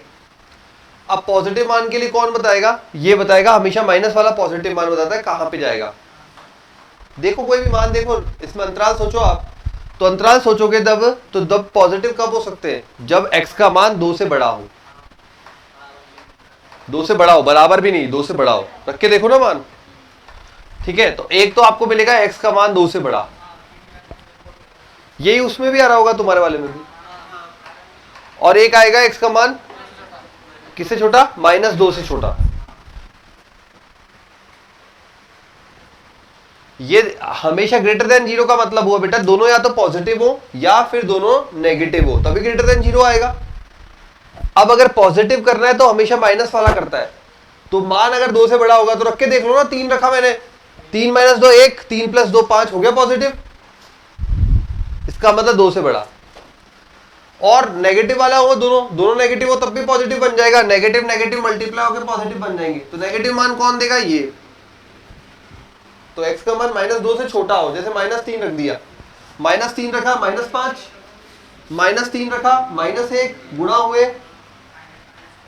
अब पॉजिटिव मान के लिए कौन बताएगा? ये बताएगा, हमेशा माइनस वाला पॉजिटिव मान बताता है कहां पे जाएगा। देखो कोई भी मान देखो, इसमें अंतराल सोचो आप, तो अंतराल सोचोगे तब पॉजिटिव कब हो सकते हैं? जब x का मान 2 से बड़ा हो, 2 से बड़ा हो, बराबर भी नहीं, 2 से बड़ा हो, रख के देखो ना मान, ठीक है। तो एक तो आपको मिलेगा x का मान 2 से बड़ा, यही उसमें भी आ रहा होगा तुम्हारे वाले में भी, और एक आएगा x का मान किससे छोटा? माइनस 2 से छोटा। ये हमेशा ग्रेटर देन 0 का मतलब हुआ बेटा दोनों या तो पॉजिटिव हो या फिर दोनों नेगेटिव हो, तभी ग्रेटर देन 0 आएगा। अब अगर पॉजिटिव करना है तो हमेशा माइनस वाला करता है, तो मान अगर 2 से बड़ा होगा तो रख के देख लो ना, 3 रखा मैंने, 3 माइनस 2 1, 3 प्लस 2 5, हो गया पॉजिटिव, इसका मतलब 2 से बड़ा। और नेगेटिव वाला हो, दोनों नेगेटिव हो तब भी पॉजिटिव बन जाएगा, नेगेटिव नेगेटिव मल्टीप्लाई होकर पॉजिटिव बन जाएंगे। तो नेगेटिव मान कौन देगा? ये। तो x का मान माइनस 2 से छोटा हो, जैसे माइनस 3 रख दिया, माइनस 3 रखा माइनस 5, माइनस 3 रखा माइनस 1, गुणा हुए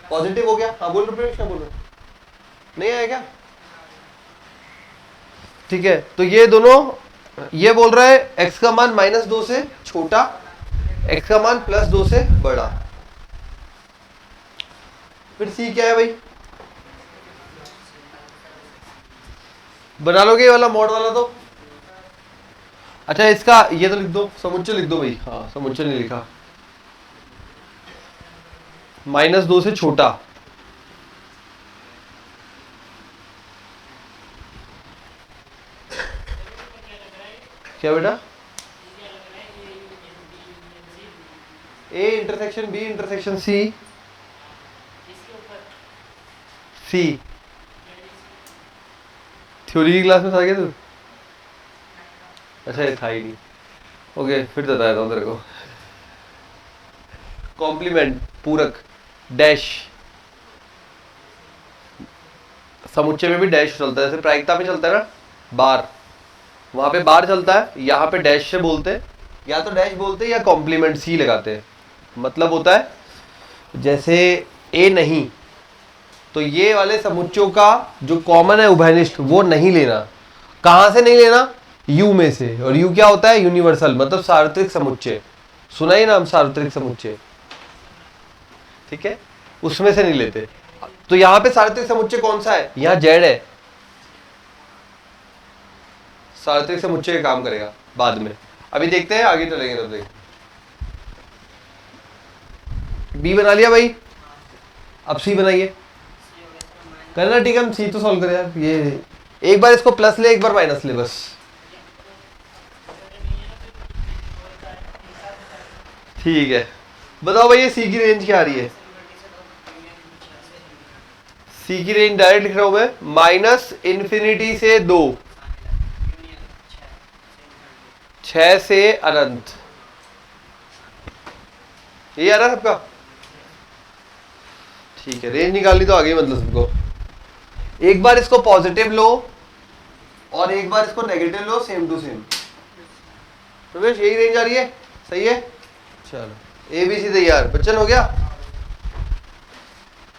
पॉजिटिव हो गया। हाँ बोल रहे, क्या बोल रहे, नहीं आया क्या? ठीक है, तो ये दोनों, ये बोल रहा है x का मान माइनस 2 से छोटा, x का मान प्लस 2 से बड़ा। फिर c क्या है भाई? बना लोगे ये वाला मॉड वाला तो? अच्छा इसका ये तो लिख दो, समुच्चय लिख दो भाई। हाँ समुच्चय नहीं लिखा, माइनस 2 से छोटा, क्या बेटा? A intersection B intersection C, C theory की क्लास में था क्या तू? अच्छा ये था ही नहीं, ओके फिर बता देता हूँ तेरे को। कॉम्प्लीमेंट, पूरक, डैश, समुच्चय में भी डैश चलता है, जैसे प्रायिकता में चलता है ना बार, वहां पे बार चलता है, यहाँ पे डैश से बोलते हैं, या तो डैश बोलते हैं या कॉम्प्लीमेंट सी लगाते हैं। मतलब होता है जैसे ए नहीं, तो ये वाले समुच्चयों का जो कॉमन है उभयनिष्ठ वो नहीं लेना। कहां से नहीं लेना? यू में से। और यू क्या होता है? यूनिवर्सल, मतलब सार्वत्रिक समुच्चय, सुना ही नाम सार्वत्रिक समुच्चय, ठीक है, उसमें से नहीं लेते। तो यहां पे सार्वत्रिक समुच्चय कौन सा है? यहां जेड है, सार्वत्रिक समुच्चय काम करेगा बाद में, अभी देखते हैं आगे चलेंगे तब देख। बी बना लिया भाई, अब सी बनाइए, करना ठीक है, हम सी तो सॉल्व करें यार। ये एक बार इसको प्लस ले, एक बार माइनस ले बस, ठीक है। बताओ भाई ये सी की रेंज क्या आ रही है? सी की रेंज डायरेक्ट लिख रहा हूं मैं, माइनस इन्फिनिटी से 2, 6 से अनंत, ये आ रहा है सबका? ठीक है, रेंज निकालनी तो आ गई मतलब सबको। एक बार इसको पॉजिटिव लो और एक बार इसको नेगेटिव लो, सेम टू सेम। तो यही रेंज आ रही है, सही है। चलो ए बी सी तैयार, बच्चन हो गया।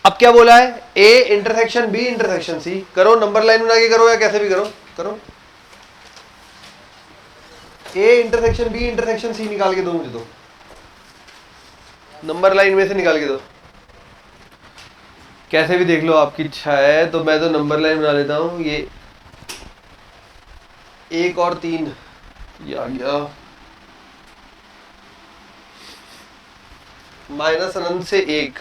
अब क्या बोला है? A intersection B intersection C, करो नंबर लाइन बना के करो या कैसे भी करो, करो। A intersection B intersection C निकाल के दो मुझे, तो नंबर लाइन में से निकाल के दो, कैसे भी देख लो, आपकी इच्छा है। तो मैं तो नंबर लाइन बना लेता हूं, ये एक और 3 ये आ गया, माइनस अनंत से 1,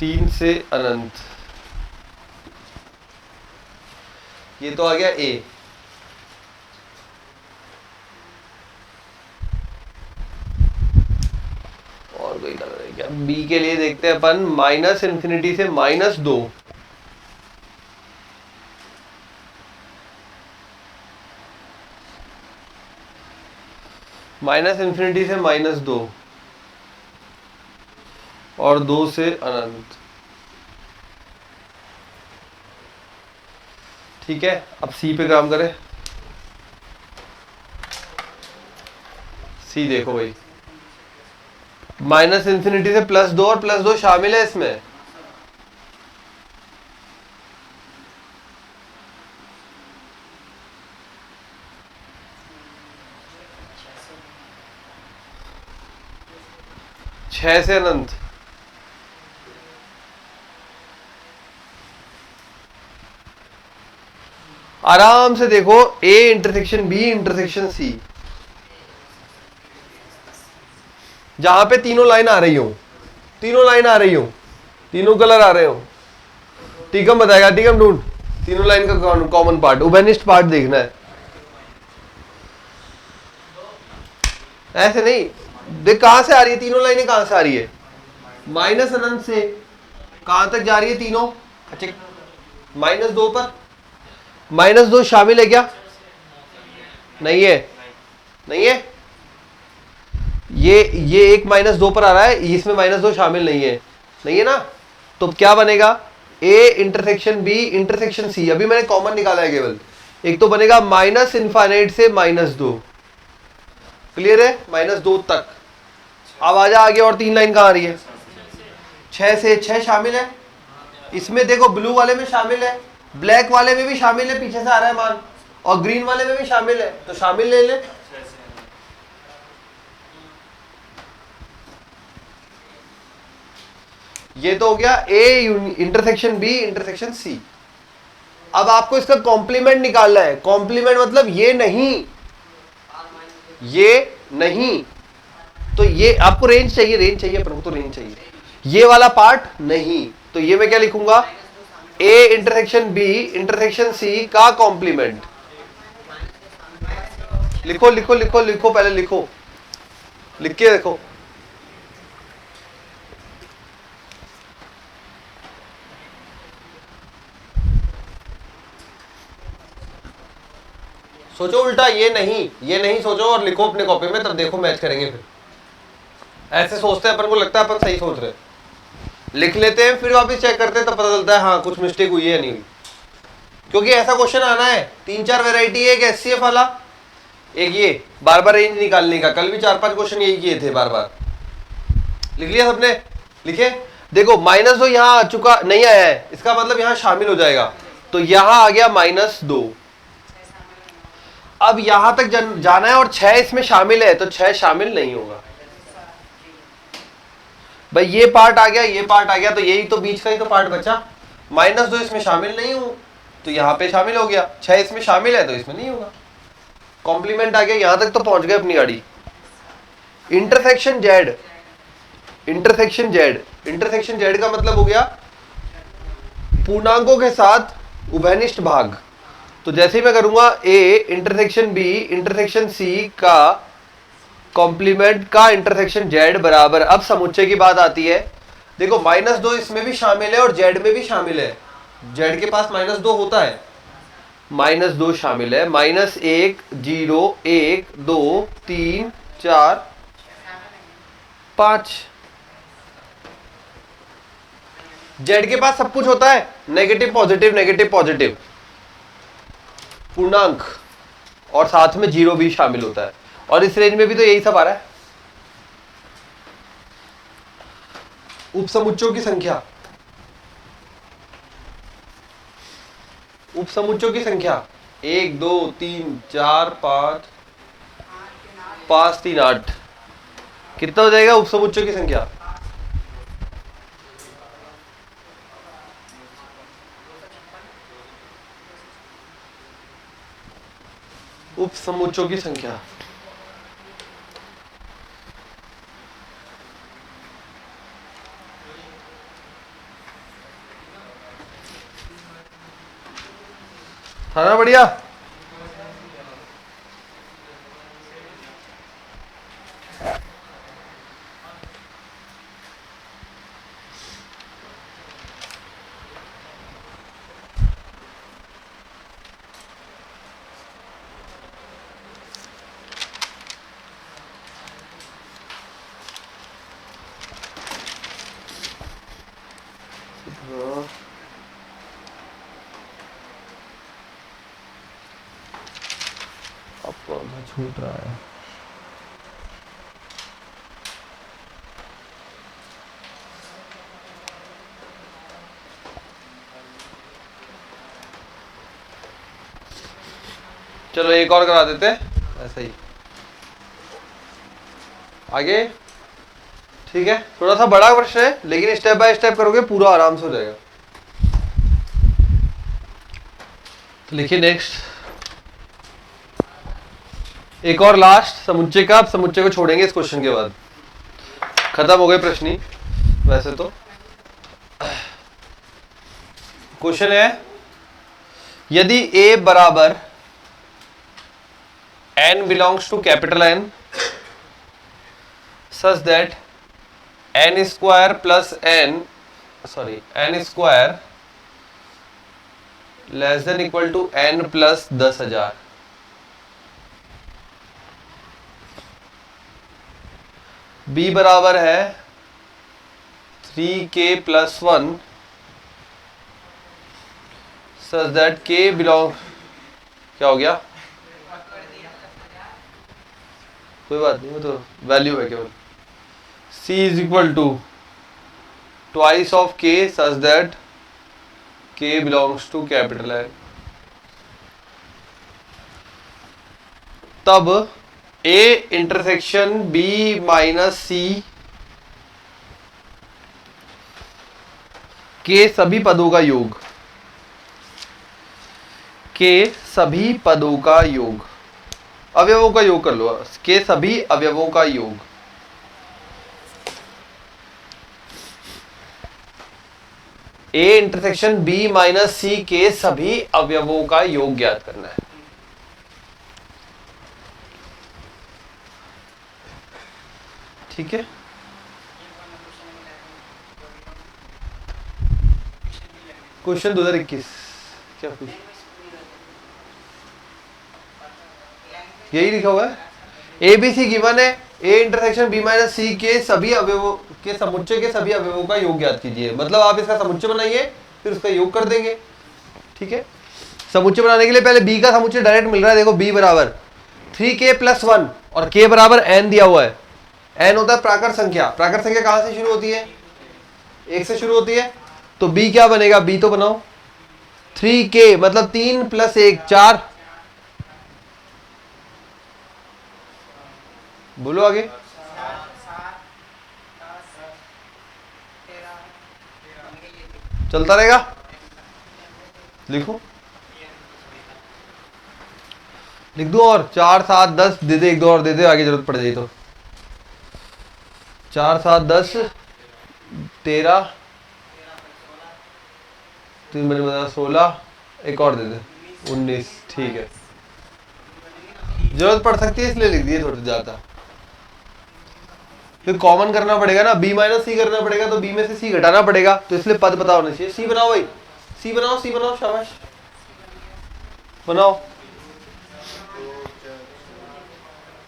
3 से अनंत, ये तो आ गया ए। और कोई लग रहा है क्या? बी के लिए देखते हैं अपन, माइनस इन्फिनिटी से -2, माइनस इन्फिनिटी से -2 और 2 से अनंत। ठीक है, अब सी पे काम करें। सी देखो भाई, माइनस इन्फिनिटी से +2 और +2 शामिल है इसमें। छह से अनंत, आराम से देखो, A intersection B intersection C, जहां पे तीनों लाइन आ रही हो, तीनों लाइन आ रही हो, तीनों कलर आ रहे हो, टीकम बताएगा, टीकम ढूंढ तीनों लाइन का कॉमन पार्ट, उभयनिष्ठ पार्ट देखना है। ऐसे नहीं, देख कहां से आ रही है तीनों लाइनें, कहां से आ रही है, माइनस अनंत से कहां तक जा रही है तीनों, अच्छा -2 पर, -2 शामिल है क्या? नहीं है, नहीं है, ये एक -2 पर आ रहा है, इसमें -2 शामिल नहीं है, नहीं है ना, तो क्या बनेगा, A intersection B intersection C, अभी मैंने कॉमन निकाला है केवल, एक तो बनेगा माइनस इनफाइनाइट से -2, क्लियर है, -2 तक। अब आजा आगे, और 3 लाइन कहां आ रही है, 6 से 6 शामिल है इसमें, देखो ब्लू वाले में शामिल है, ब्लैक वाले में भी शामिल है, पीछे से आ रहा है मान, और ग्रीन वाले में भी शामिल है, तो शामिल ले ले। ये तो हो गया A intersection B intersection C. अब आपको इसका कॉम्प्लीमेंट निकालना है, कॉम्प्लीमेंट मतलब ये नहीं, ये नहीं, तो ये आपको रेंज चाहिए, रेंज चाहिए अपन को, तो रेंज चाहिए, ये वाला पार्ट नहीं, तो ये मैं क्या लिखूंगा, A intersection B intersection C का कॉम्प्लीमेंट। लिखो लिखो लिखो लिखो, पहले लिखो, लिख के देखो, सोचो उल्टा, ये नहीं सोचो और लिखो अपने कॉपी में, तब देखो मैच करेंगे। फिर ऐसे सोचते हैं अपन को लगता है अपन सही सोच रहे, लिख लेते हैं फिर वापस चेक करते हैं, तब पता चलता है हाँ कुछ मिस्टेक हुई है या नहीं हुई, क्योंकि ऐसा क्वेश्चन आना है, 3-4 वैरायटी है, एक एचसीएफ वाला, एक ये बार बार रेंज निकालने का, कल भी 4-5 क्वेश्चन यही किए थे बार बार। लिख लिया सबने, लिखे, देखो -2 यहां आ चुका, नहीं आया है, इसका मतलब यहां शामिल हो जाएगा, तो यहां आ गया -2, अब यहां तक जाना है और 6 इसमें शामिल है, तो 6 शामिल नहीं होगा भाई, ये पार्ट आ गया, ये पार्ट आ गया, तो यही तो बीच का ही तो पार्ट बचा, -2 इसमें शामिल नहीं हूं, तो यहां पे शामिल हो गया, 6 इसमें शामिल है तो इसमें नहीं होगा, कॉम्प्लीमेंट आ गया, यहां तक तो पहुंच गए अपनी गाड़ी। Intersection Z, intersection Z, intersection Z का मतलब हो गया पूर्णांकों के साथ उभयनिष्ठ भाग, तो जैसे ही मैं करूंगा A intersection B intersection C का कॉम्प्लीमेंट का इंटरसेक्शन जेड बराबर, अब समुच्चय की बात आती है, देखो -2 इसमें भी शामिल है और जेड में भी शामिल है, जेड के पास -2 होता है, -2 शामिल है, -1 0 1 2 3 4 5, जेड के पास सब कुछ होता है, नेगेटिव पॉजिटिव पूर्णांक, और साथ में 0 भी शामिल होता है, और इस रेंज में भी तो यही सब आ रहा है। उपसमुच्चयों की संख्या, उपसमुच्चयों की संख्या 1 2 3 4 5 5 3 8, कितना हो जाएगा उपसमुच्चयों की संख्या, उप समुच्चों की संख्या। था ना बढ़िया? छूट रहा है। चलो एक और करा देते हैं ऐसा ही आगे। ठीक है, थोड़ा सा बड़ा प्रश्न है लेकिन स्टेप बाय स्टेप करोगे पूरा आराम से हो जाएगा। तो लिखिए नेक्स्ट, एक और लास्ट समुच्चय का। आप समुच्चय को छोड़ेंगे इस क्वेश्चन के बाद, खत्म हो गए प्रश्न ही वैसे तो। क्वेश्चन है, यदि a बराबर n belongs to capital N such that n square plus n square less than equal to n plus 10,000, b बराबर है 3k plus 1 such that k belong, क्या हो गया, कोई बात नहीं, वो तो वैल्यू है केवल। c is equal to twice of k such that k belongs to capital N। तब a intersection b minus c के सभी पदों का योग, के सभी पदों का योग, अवयवों का योग कर लो, के सभी अवयवों का योग a intersection b minus c के सभी अवयवों का योग ज्ञात करना है। ठीक है, क्वेश्चन 2021 क्या कुछ यही लिखा हुआ है, ए बी सी गिवन है, ए इंटरसेक्शन बी माइनस सी के सभी अवयवों के समुच्चय के सभी अवयवों का योग ज्ञात कीजिए। मतलब आप इसका समुच्चय बनाइए फिर उसका योग कर देंगे। ठीक है, समुच्चय बनाने के लिए पहले बी का समुच्चय डायरेक्ट मिल रहा है, देखो बी बराबर 3k प्लस 1 और k बराबर n दिया हुआ है। n होता है प्राकृत संख्या, प्राकृत संख्या कहां से शुरू होती है, 1 से शुरू होती है, तो b क्या बनेगा, b तो बनाओ 3k मतलब 3 प्लस 1 4, बोलो आगे, चलता रहेगा, लिखो, लिख दो, और 4 7 10 दे दे, एक दो और दे दे आगे जरूरत पड़ जाए तो, 4 7 10 13 3 बने 16, एक और दे दे 19। ठीक है, जरूरत पड़ सकती है इसलिए लिख दिए थोड़ा ज्यादा। फिर कॉमन करना पड़ेगा ना, b माइनस सी करना पड़ेगा, तो b में से c घटाना पड़ेगा, तो इसलिए पद पता होना चाहिए। c बनाओ भाई, c बनाओ, c बनाओ, शाबाश बनाओ।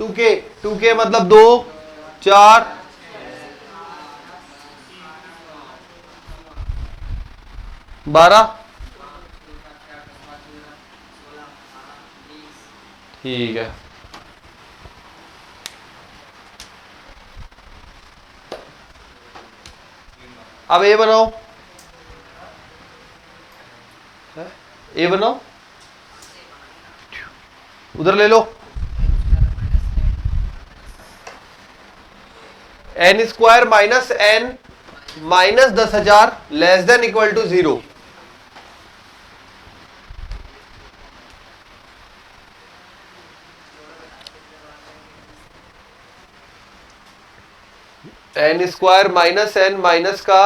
2k मतलब 2 4 12, ठीक है। अब ए बनाओ, ए बनाओ, उधर ले लो, n square minus n minus 10,000 less than equal to 0। N square minus N minus का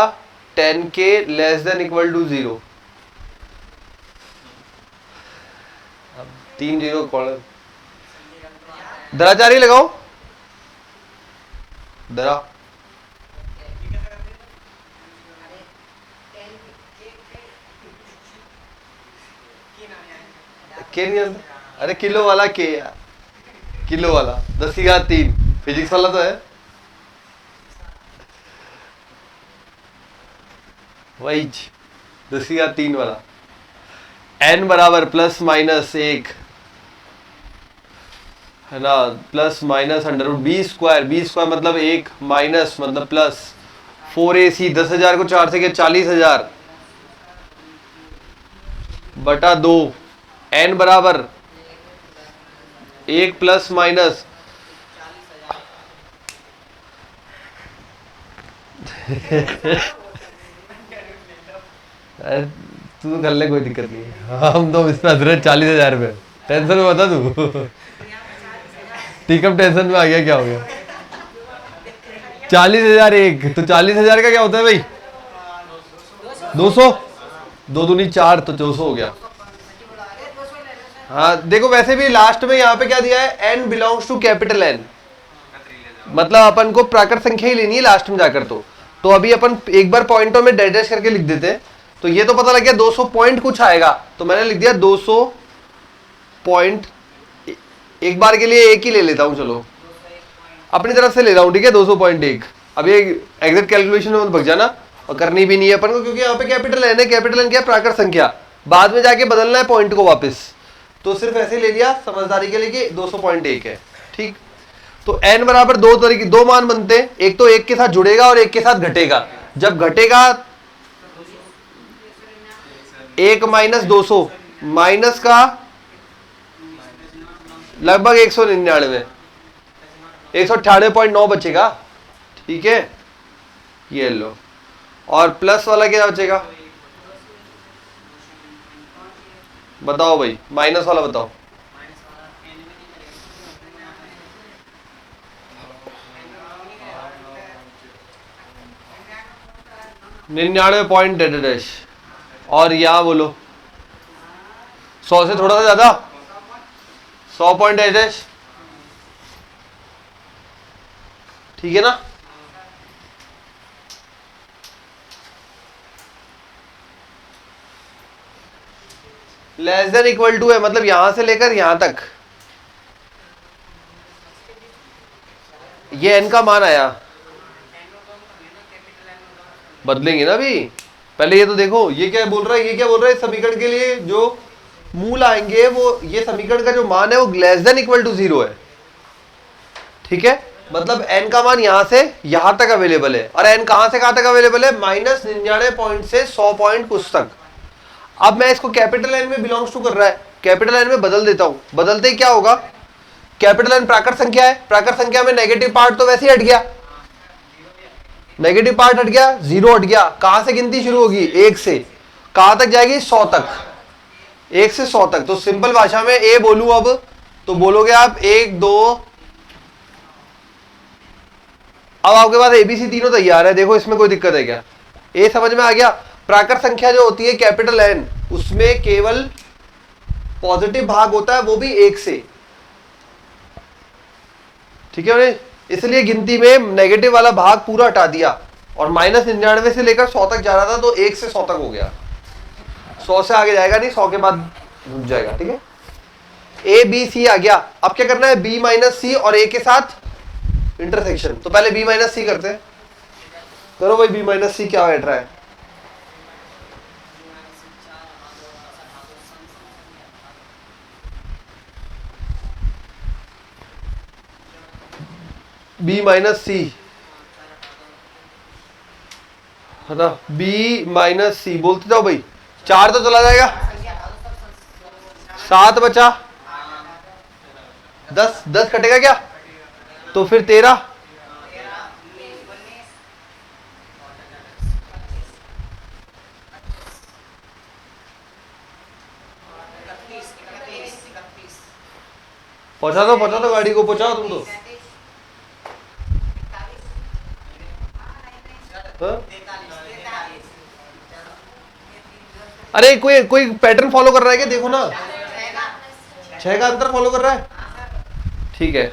10k less than equal to 0। अब 3 0 कॉलम दराचारी लगाओ, दरा के नहीं आता। अरे किलो वाला के यार, किलो वाला 10 की घात 3 फिजिक्स वाला तो है वही 10 की घात 3 वाला। n बराबर प्लस माइनस 1 है ना, plus minus under root B square मतलब 1 माइनस मतलब प्लस 4ac 10,000 को 4 से किया 40,000 बटा 2 n बराबर 1 प्लस माइनस तू कर ले, कोई दिक्कत नहीं है। हम तो इसमें हंस रहे 40,000 रुपये, टेंशन में बता तू। टीकअप टेंशन में आ गया, क्या हो गया? 40,000 एक तो 40,000 का क्या होता है भाई? 200, 2 दूनी 4 तो 200 हो गया। हाँ देखो, वैसे भी लास्ट में यहाँ पे क्या दिया है, n belongs to capital N, मतलब अपन को प्राकृत संख्या ही लेनी है लास्ट में जाकर। तो अभी अपन एक बार पॉइंटों में डैश डैश करके लिख देते हैं। तो ये तो पता लग गया 200 पॉइंट कुछ आएगा, तो मैंने लिख दिया 200 पॉइंट। एक बार के लिए एक ही ले लेता हूं, चलो अपनी तरफ से ले रहा हूं, ठीक है 200.1। अब ये एग्जैक्ट कैलकुलेशन में मत भग जाना, और करनी भी नहीं है अपन को, क्योंकि यहाँ पे कैपिटल एन है। कैपिटल एन क्या है? प्राकृत संख्या, बाद में जाके बदलना है पॉइंट को वापस। तो सिर्फ ऐसे ले लिया समझदारी के लिए कि 200.1 है, ठीक। तो n बराबर दो मान बनते हैं, एक तो एक के साथ जुड़ेगा और एक के साथ घटेगा। जब घटेगा 1 माइनस 200 माइनस का लगभग 199, 198.9 बचेगा, ठीक है ये लो। और प्लस वाला क्या बचेगा बताओ भाई, माइनस वाला बताओ। $99.डैश, और यहां बोलो 100 से थोड़ा सा ज्यादा, 100.डैश, ठीक है ना। लेस देन इक्वल टू है, मतलब यहां से लेकर यहां तक ये n का मान आया। बदलेंगे ना अभी, पहले ये तो देखो ये क्या बोल रहा है, ये क्या बोल रहा है, इस समीकरण के लिए जो मूल आएंगे वो, ये समीकरण का जो मान है वो लेस देन इक्वल टू 0 है, ठीक है। मतलब n का मान यहां से यहां तक अवेलेबल है, और n कहां से कहां तक अवेलेबल है, -99 पॉइंट से 100 पॉइंट कुछ तक। अब मैं इसको कैपिटल एन में बिलोंग्स टू कर रहा है, कैपिटल एन में बदल देता हूं। बदलते ही क्या होगा, कैपिटल एन प्राकृत संख्या है, प्राकृत संख्या में नेगेटिव पार्ट तो वैसे ही हट गया, नेगेटिव पार्ट हट गया, 0 हट गया। कहां से गिनती शुरू होगी, 1 से, कहां तक जाएगी, 100 तक, 1 से 100 तक। तो सिंपल भाषा में ए बोलूं अब, तो बोलोगे आप 1 2, अब आपके पास एबीसी तीनों तैयार है। देखो इसमें कोई दिक्कत है क्या, ए समझ में आ गया। प्राकृत संख्या जो होती है कैपिटल एन, उसमें केवल पॉजिटिव भाग होता है, वो भी 1 से, ठीक है। इसलिए गिनती में नेगेटिव वाला भाग पूरा हटा दिया, और -99 से लेकर 100 तक जा रहा था, तो 1 से 100 तक हो गया। 100 से आगे जाएगा नहीं, 100 के बाद रुक जाएगा, ठीक है। ए बी सी आ गया। अब क्या करना है, बी माइनस सी और ए के साथ इंटरसेक्शन। तो पहले बी माइनस सी करते हैं, करो भाई बी माइनस सी क्या बैठ रहा है। बी माइनस सी है ना, बी माइनस सी बोलते जाओ भाई। 4 तो चला जाएगा, 7 बचा, 10 कटेगा क्या, तो फिर 13, पहुंचा दो गाड़ी को, पहुंचाओ तुम तो। अरे कोई कोई पैटर्न फॉलो कर रहा है क्या, देखो ना, 6 का अंतर फॉलो कर रहा है, ठीक है।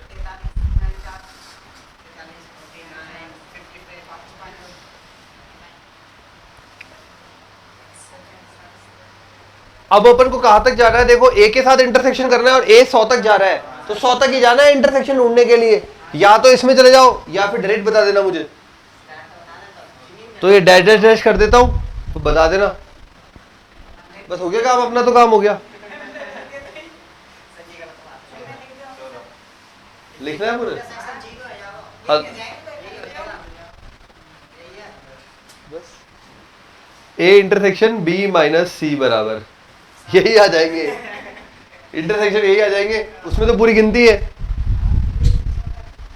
अब अपन को कहां तक जाना है, देखो ए के साथ इंटरसेक्शन करना है और ए 100 तक जा रहा है, तो 100 तक ही जाना है इंटरसेक्शन ढूंढने के लिए। या तो इसमें चले जाओ या फिर डायरेक्ट बता देना मुझे, तो ये डैश डैश डैश कर देता हूं, तो बता देना, बस हो गया काम, अपना तो काम हो गया। लिखना है पूरे, हाँ। बस ए इंटरसेक्शन बी माइनस सी बराबर यही आ जाएंगे, इंटरसेक्शन यही आ जाएंगे, उसमें तो पूरी गिनती है।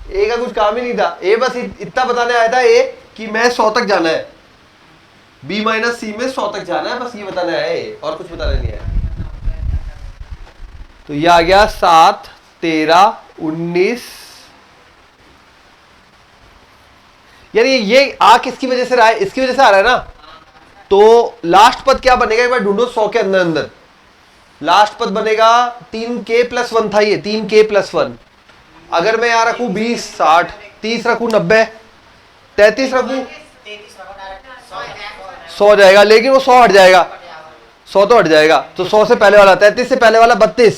ए का कुछ काम ही नहीं था, ए बस इतना बताने आया था ए कि मैं 100 तक जाना है, बी माइनस सी में 100 तक जाना है, बस ये बताने आया है, और कुछ बताने नहीं आया। तो ये आ गया 7, 13, 19। यानी ये आ किसकी वजह से रहा है, इसकी वजह से आ रहा है ना, तो लास्ट पद क्या बनेगा एक बार ढूंढो, 100 के अंदर अंदर लास्ट पद बनेगा 3k+1 था, ये 3k+1। अगर मैं यहां रखूं 20, 60, 30 रखूं 90, 33 रखूं 100 जाएगा, लेकिन वो 100 हट जाएगा, 100 तो हट जाएगा, तो 100 से पहले वाला 33 से पहले वाला 32,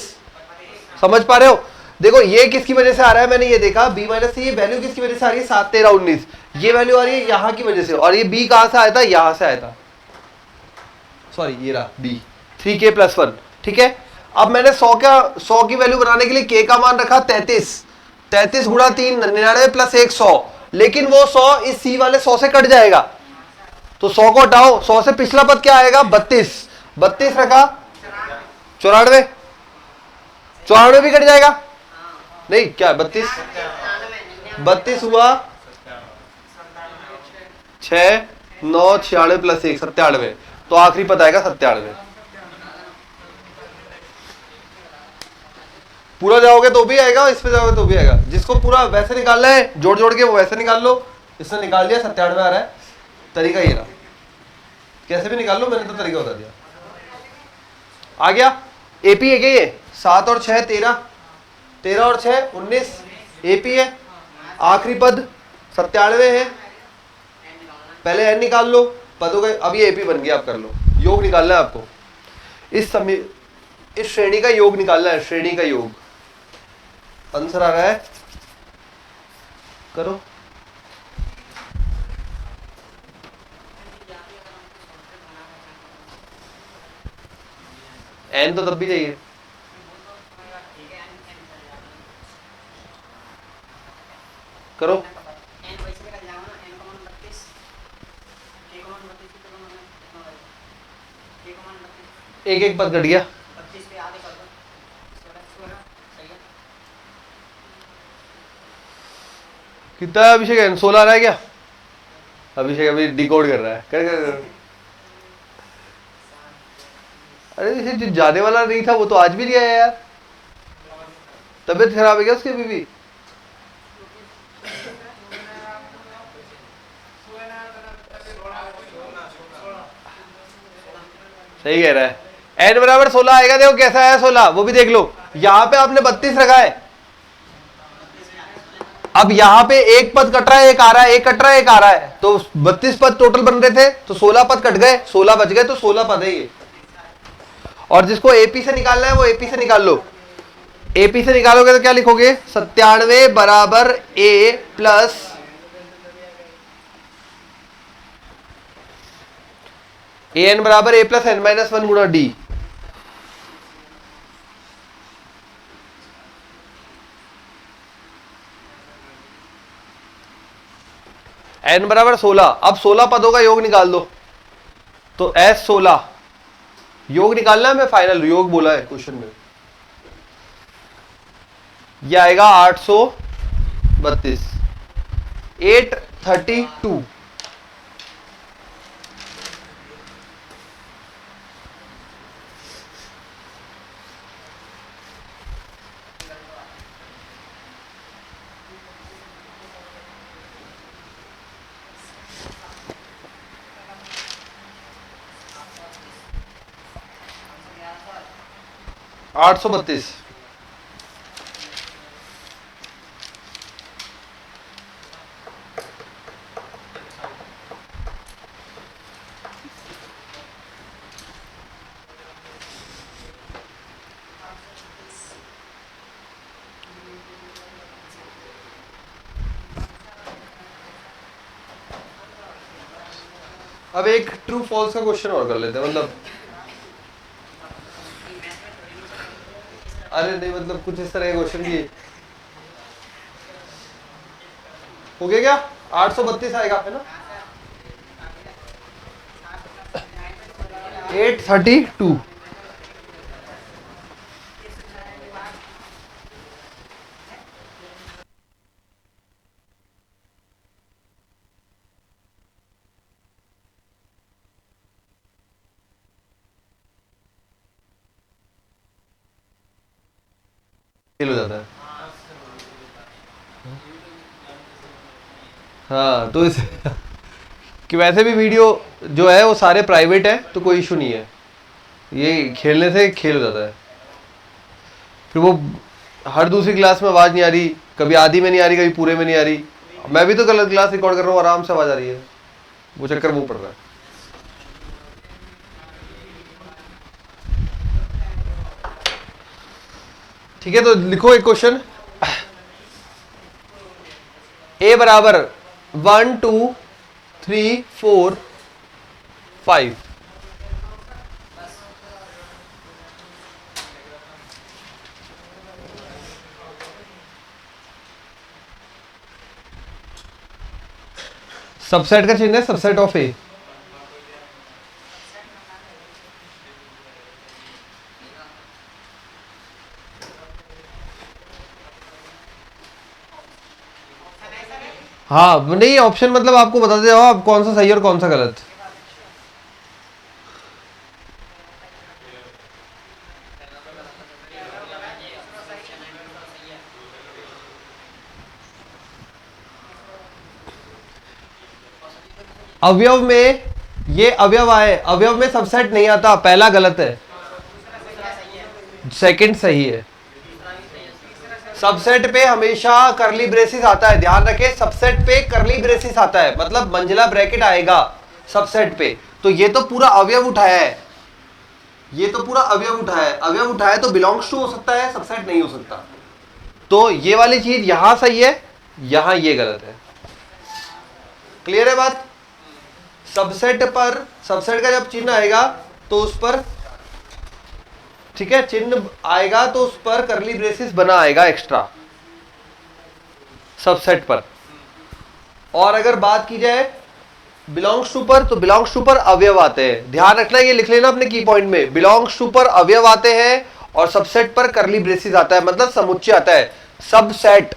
समझ पा रहे हो। देखो ये किसकी वजह से आ रहा है, मैंने ये देखा बी माइनस सी, ये वैल्यू किसकी वजह से आ रही है, 7, 13, 19, ये वैल्यू आ रही है यहां की वजह से, और ये बी कहां से आया था, यहां से आया था, सॉरी ये रहा बी, 3k+1, ठीक है। अब मैंने 100 की वैल्यू बनाने के लिए k का मान रखा 33, 33 गुणा 3 99 + 1 100, लेकिन वो 100 इस सी वाले 100 से कट जाएगा, तो 100 को हटाओ, 100 से पिछला पद क्या आएगा, 32, 32 रखा 94, 94 भी कट जाएगा, नहीं क्या 32, 32 हुआ 6, 9, 96 + 1 97, तो आखिरी पद आएगा 97। पूरा जाओगे तो भी आएगा, इस पे जाओगे तो भी आएगा, जिसको पूरा वैसे निकालना है जोड़ जोड़ के वो वैसे निकाल लो, इसने निकाल लिया 97 आ रहा है, तरीका ये रहा, कैसे भी निकाल लो, मैंने तो तरीका बता दिया। आ गया एपी है क्या ये, 7 और 6 13, 13 और 6 19, एपी है, आखिरी पद 97 है, पहले एन निकाल लो पदों का, अब ये एपी बन गया, आप कर लो, योग निकालना है आपको, इस श्रेणी का योग निकालना है, श्रेणी का योग, आंसर आ रहा है, करो। एन तो तब भी चाहिए, करो, एक एक पद घट गया, कितना है अभिषेक, 16 रहा है क्या, अभिषेक अभी डिकोड कर रहा है, कर। अरे जो जाने वाला नहीं था वो तो आज भी नहीं आया यार, तबीयत खराब है क्या उसकी अभी भी, सही कह रहा है, एन बराबर 16 आएगा, देखो कैसा आया 16, वो भी देख लो, यहां पे आपने 32 रखा है, अब यहां पे एक पद कट रहा है, एक आ रहा है, एक कट रहा है, एक आ रहा है, तो 32 पद टोटल बन रहे थे, तो 16 पद कट गए, 16 बच गए, तो 16 पद है ये। और जिसको एपी से निकालना है वो एपी से निकाल लो, एपी से निकालोगे तो क्या लिखोगे, 97 बराबर ए प्लस एन बराबर ए प्लस एन माइनस 1 गुणा डी, एन बराबर 16, अब 16 पदों का योग निकाल दो, तो एस 16 योग निकालना है, मैं फाइनल योग बोला है क्वेश्चन में, यह आएगा 832, 832, 832। अब एक ट्रू फॉल्स का क्वेश्चन और कर लेते हैं, मतलब अरे नहीं मतलब कुछ इस तरह के क्वेश्चन की हो गया क्या? 832 आएगा है ना? 832। फेल हो जाता है। हाँ तो इस कि वैसे भी वीडियो जो है वो सारे प्राइवेट है तो कोई इशू नहीं है, ये खेलने से खेल हो जाता है। फिर वो हर दूसरी क्लास में आवाज़ नहीं आ रही, कभी आधी में नहीं आ रही, कभी पूरे में नहीं आ रही। मैं भी तो गलत क्लास रिकॉर्ड कर रहा हूँ, आराम से आवाज़ आ रही है, वो चक्कर वो पड़ रहा है। ठीक है तो लिखो एक क्वेश्चन। ए बराबर 1 2 3 4 5। सबसेट का चिन्ह है सबसेट ऑफ ए। हाँ नहीं ऑप्शन मतलब आपको बताते जाओ आप कौन सा सही और कौन सा गलत। अवयव में ये अवयव आए, अवयव में सबसेट नहीं आता, पहला गलत है, सेकंड सही है। सबसेट पे हमेशा करली ब्रेसिस आता है, ध्यान रखें सबसेट पे करली ब्रेसिस आता है, मतलब मंजिला ब्रैकेट आएगा सबसेट पे। तो ये तो पूरा अवयव उठाया है, ये तो पूरा अवयव उठाया है, अवयव उठाया तो बिलोंग्स टू हो सकता है, सबसेट नहीं हो सकता। तो ये वाली चीज यहां सही है, यहां ये गलत है। क्लियर है बात? सबसेट पर सबसेट का जब चिन्ह आएगा तो उस पर, ठीक है, चिन्ह आएगा तो उस पर करली ब्रेसिस बना आएगा एक्स्ट्रा सबसेट पर। और अगर बात की जाए बिलोंग्स टू पर, तो बिलोंग्स टू पर अवयव आते हैं, ध्यान रखना, ये लिख लेना अपने की पॉइंट में, बिलोंग्स टू पर अवयव आते हैं और सबसेट पर करली ब्रेसिस आता है, मतलब समुच्चय आता है। सबसेट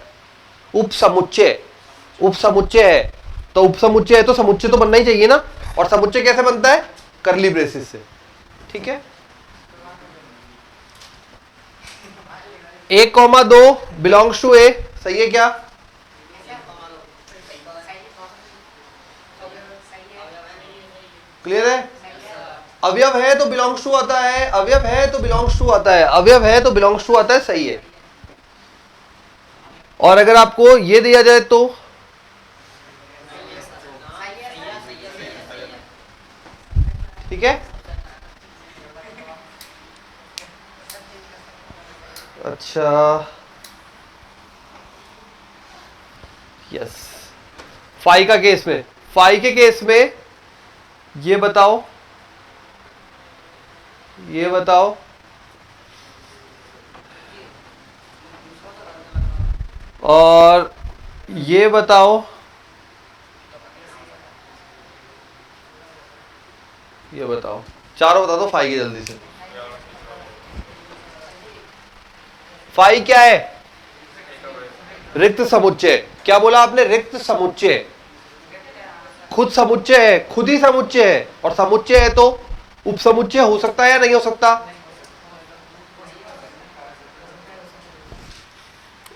उपसमुच्चय, उपसमुच्चय है तो उपसमुच्चय है तो समुच्चय तो बनना ही चाहिए ना, और समुच्चय कैसे बनता है? करली ब्रेसिस से। ठीक है, 1,2 बिलोंग्स टू ए, सही है क्या? क्लियर है? अवयव है तो बिलोंग्स टू आता है, अवयव है तो बिलोंग्स टू आता है, अवयव है तो बिलोंग्स टू आता है, सही है। और अगर आपको ये दिया जाए तो ठीक है, अच्छा यस। फाई का केस में, फाई के केस में ये बताओ, ये बताओ और ये बताओ, ये बताओ, चारों बता दो फाई की जल्दी से। फाई क्या है? रिक्त समुच्चय। क्या बोला आपने? रिक्त समुच्चय। खुद समुच्चय है, खुद ही समुच्चय है, और समुच्चय है तो उपसमुच्चय हो सकता है या नहीं हो सकता?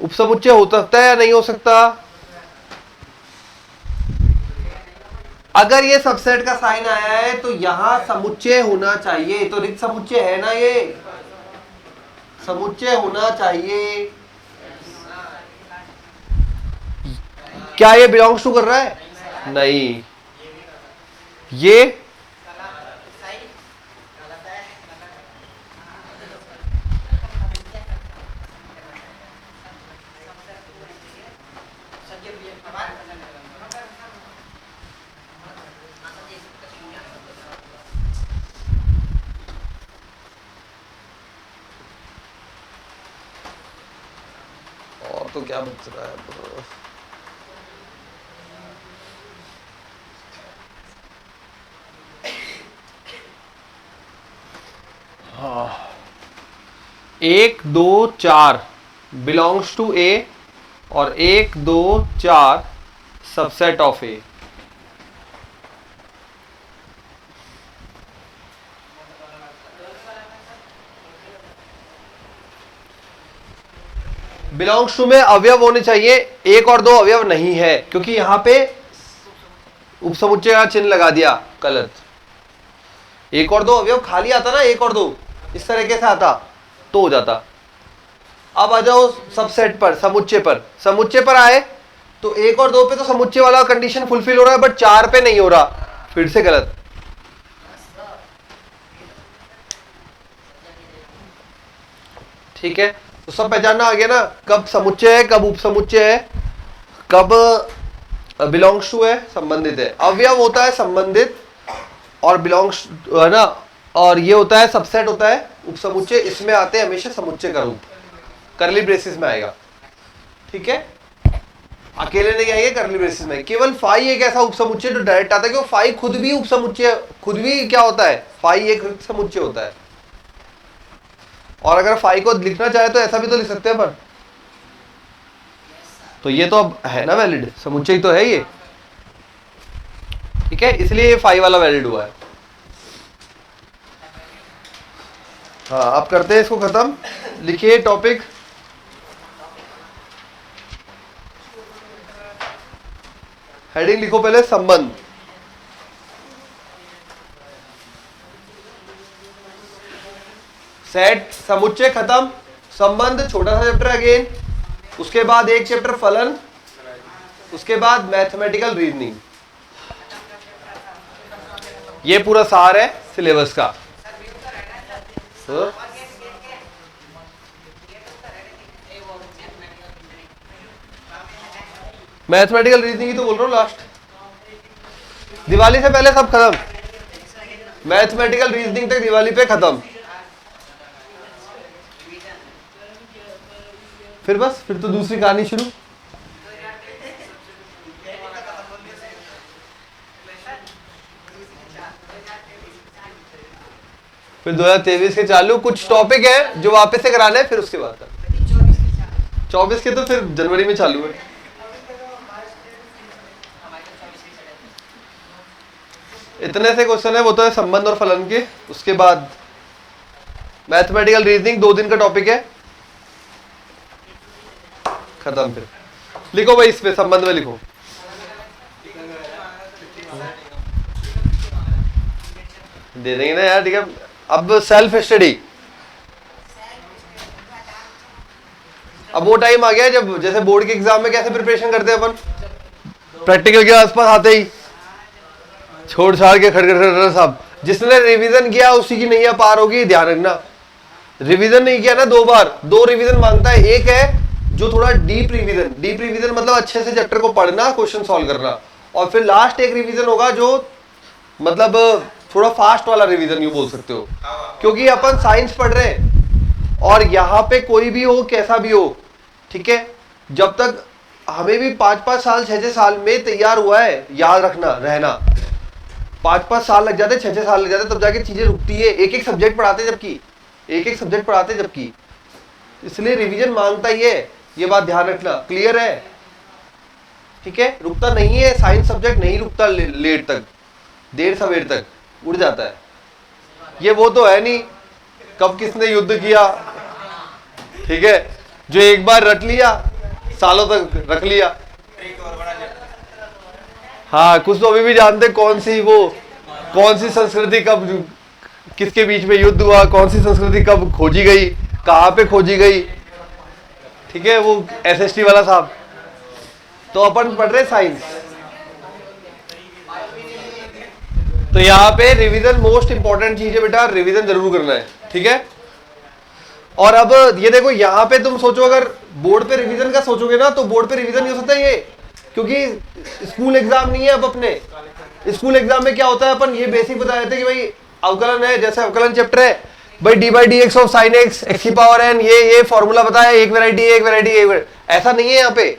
उपसमुच्चय हो सकता है या नहीं हो सकता? अगर ये सबसेट का साइन आया है तो यहां समुच्चय होना चाहिए, तो रिक्त समुच्चय है ना ये, समुच्चय होना चाहिए। क्या ये बिलोंग्स टू कर रहा है? नहीं। ये और तो क्या बच रहा है? हाँ, 1 2 4 बिलोंग्स टू ए और 1 2 4 subset of A. Belongs to में अवयव होने चाहिए, 1 और 2 अवयव नहीं है, क्योंकि यहां पे उपसमुच्चय का चिन्ह लगा दिया गलत। 1 और 2 अवयव खाली आता ना, 1 और 2 इस तरीके से आता तो हो जाता। अब आ जाओ सबसेट पर, समुच्चय पर। समुच्चय पर आए तो 1 और 2 पे तो समुच्चय वाला कंडीशन फुलफिल हो रहा है, बट 4 पे नहीं हो रहा, फिर से गलत। ठीक है, तो सब पहचानना आ गया ना, कब समुच्चय है, कब उपसमुच्चय है, कब बिलोंग्स टू है, संबंधित है। अवयव होता है संबंधित और बिलोंग्स है ना, और ये होता है सबसेट होता है उपसमुच्चय। इसमें आते हैं हमेशा समुच्चय का रूप, करली ब्रेसिस में आएगा। ठीक है, अकेले नहीं आएगा, करली ब्रेसिस में। केवल फाई एक ऐसा उपसमुच्चय जो डायरेक्ट आता है, क्योंकि फाई खुद भी उपसमुच्चय, खुद भी क्या होता है, फाई एक समुच्चय होता है। और अगर फाई को लिखना चाहे तो ऐसा भी तो लिख सकते हैं, पर तो ये तो अब है ना वैलिड, समुच्चय तो है ये। ठीक है, इसलिए ये फाई वाला वैलिड हुआ है। हाँ, अब करते हैं इसको खत्म। लिखिए टॉपिक, हेडिंग लिखो पहले, संबंध। सेट, समुच्चय खत्म, संबंध छोटा सा चैप्टर अगेन, उसके बाद एक चैप्टर फलन, उसके बाद मैथमेटिकल रीजनिंग। ये पूरा सार है सिलेबस का। मैथमेटिकल रीजनिंग ही तो बोल रहा हूँ, लास्ट दिवाली से पहले सब खत्म। मैथमेटिकल रीजनिंग तक दिवाली पे खत्म, फिर बस, फिर तो दूसरी कहानी शुरू। फिर 2023 के चालू कुछ टॉपिक है जो वापस से कराने हैं, फिर उसके बाद 24 के तो फिर जनवरी में चालू है। इतने से क्वेश्चन है, वो तो है संबंध और फलन के। उसके बाद मैथमेटिकल रीजनिंग 2 दिन का टॉपिक है, खत्म। फिर लिखो भाई, इस पे संबंध में लिखो। दे देंगे ना यार, ठीक है। अब सेल्फ स्टडी, अब वो टाइम आ गया जब जैसे बोर्ड के एग्जाम में कैसे प्रिपरेशन करते हैं अपन, प्रैक्टिकल के आसपास आते ही छोड़ छाड़ के खड़खड़ साहब। जिसने रिवीजन किया उसी की नैया पार होगी, ध्यान रखना। रिवीजन नहीं किया ना 2 बार, 2 रिवीजन मांगता है। एक है जो थोड़ा डीप रिवीजन, डीप रिवीजन मतलब अच्छे से चैप्टर को पढ़ना, क्वेश्चन सॉल्व करना, और फिर लास्ट एक रिवीजन होगा जो मतलब थोड़ा फास्ट वाला रिवीजन यूं बोल सकते हो, क्योंकि अपन साइंस पढ़ रहे हैं और यहाँ पे कोई भी हो कैसा भी हो, ठीक है, जब तक हमें भी 5-5 साल 6-6 साल में तैयार हुआ है, याद रखना रहना, 5-5 साल लग जाते, 6-6 साल लग जाते, तब जाके चीजें रुकती है। एक सब्जेक्ट पढ़ाते जबकि इसलिए रिवीजन मांगता ही है, ये बात ध्यान रखना। क्लियर है? ठीक है, रुकता नहीं है साइंस सब्जेक्ट, नहीं रुकता लेट तक, देर सवेर तक उड़ जाता है। ये वो तो है नहीं कब किसने युद्ध किया, ठीक है, जो एक बार रट लिया सालों तक रख लिया। हाँ, कुछ तो अभी भी जानते कौन सी संस्कृति कब किसके बीच में युद्ध हुआ, कौन सी संस्कृति कब खोजी गई, कहाँ पे खोजी गई, ठीक है, वो एसएसटी वाला साहब। तो अपन पढ़ रहे साइंस। तो यहाँ पे रिवीजन मोस्ट इंपॉर्टेंट चीज है बेटा, रिवीजन जरूर करना है, ठीक है। और अब ये देखो, यहाँ पे तुम सोचो, अगर बोर्ड पे रिवीजन का सोचोगे ना, तो बोर्ड पे रिवीजन नहीं हो सकता ये, क्योंकि स्कूल एग्जाम नहीं है। अब अपने स्कूल एग्जाम में क्या होता है, अपन ये बेसिक बता देते हैं कि भाई अवकलन है, जैसे अवकलन चैप्टर है, भाई D by D x of sine x x की पावर एन, ये फॉर्मूला बताया, एक वेराइटी एक वेराइटी ऐसा नहीं है यहाँ पे।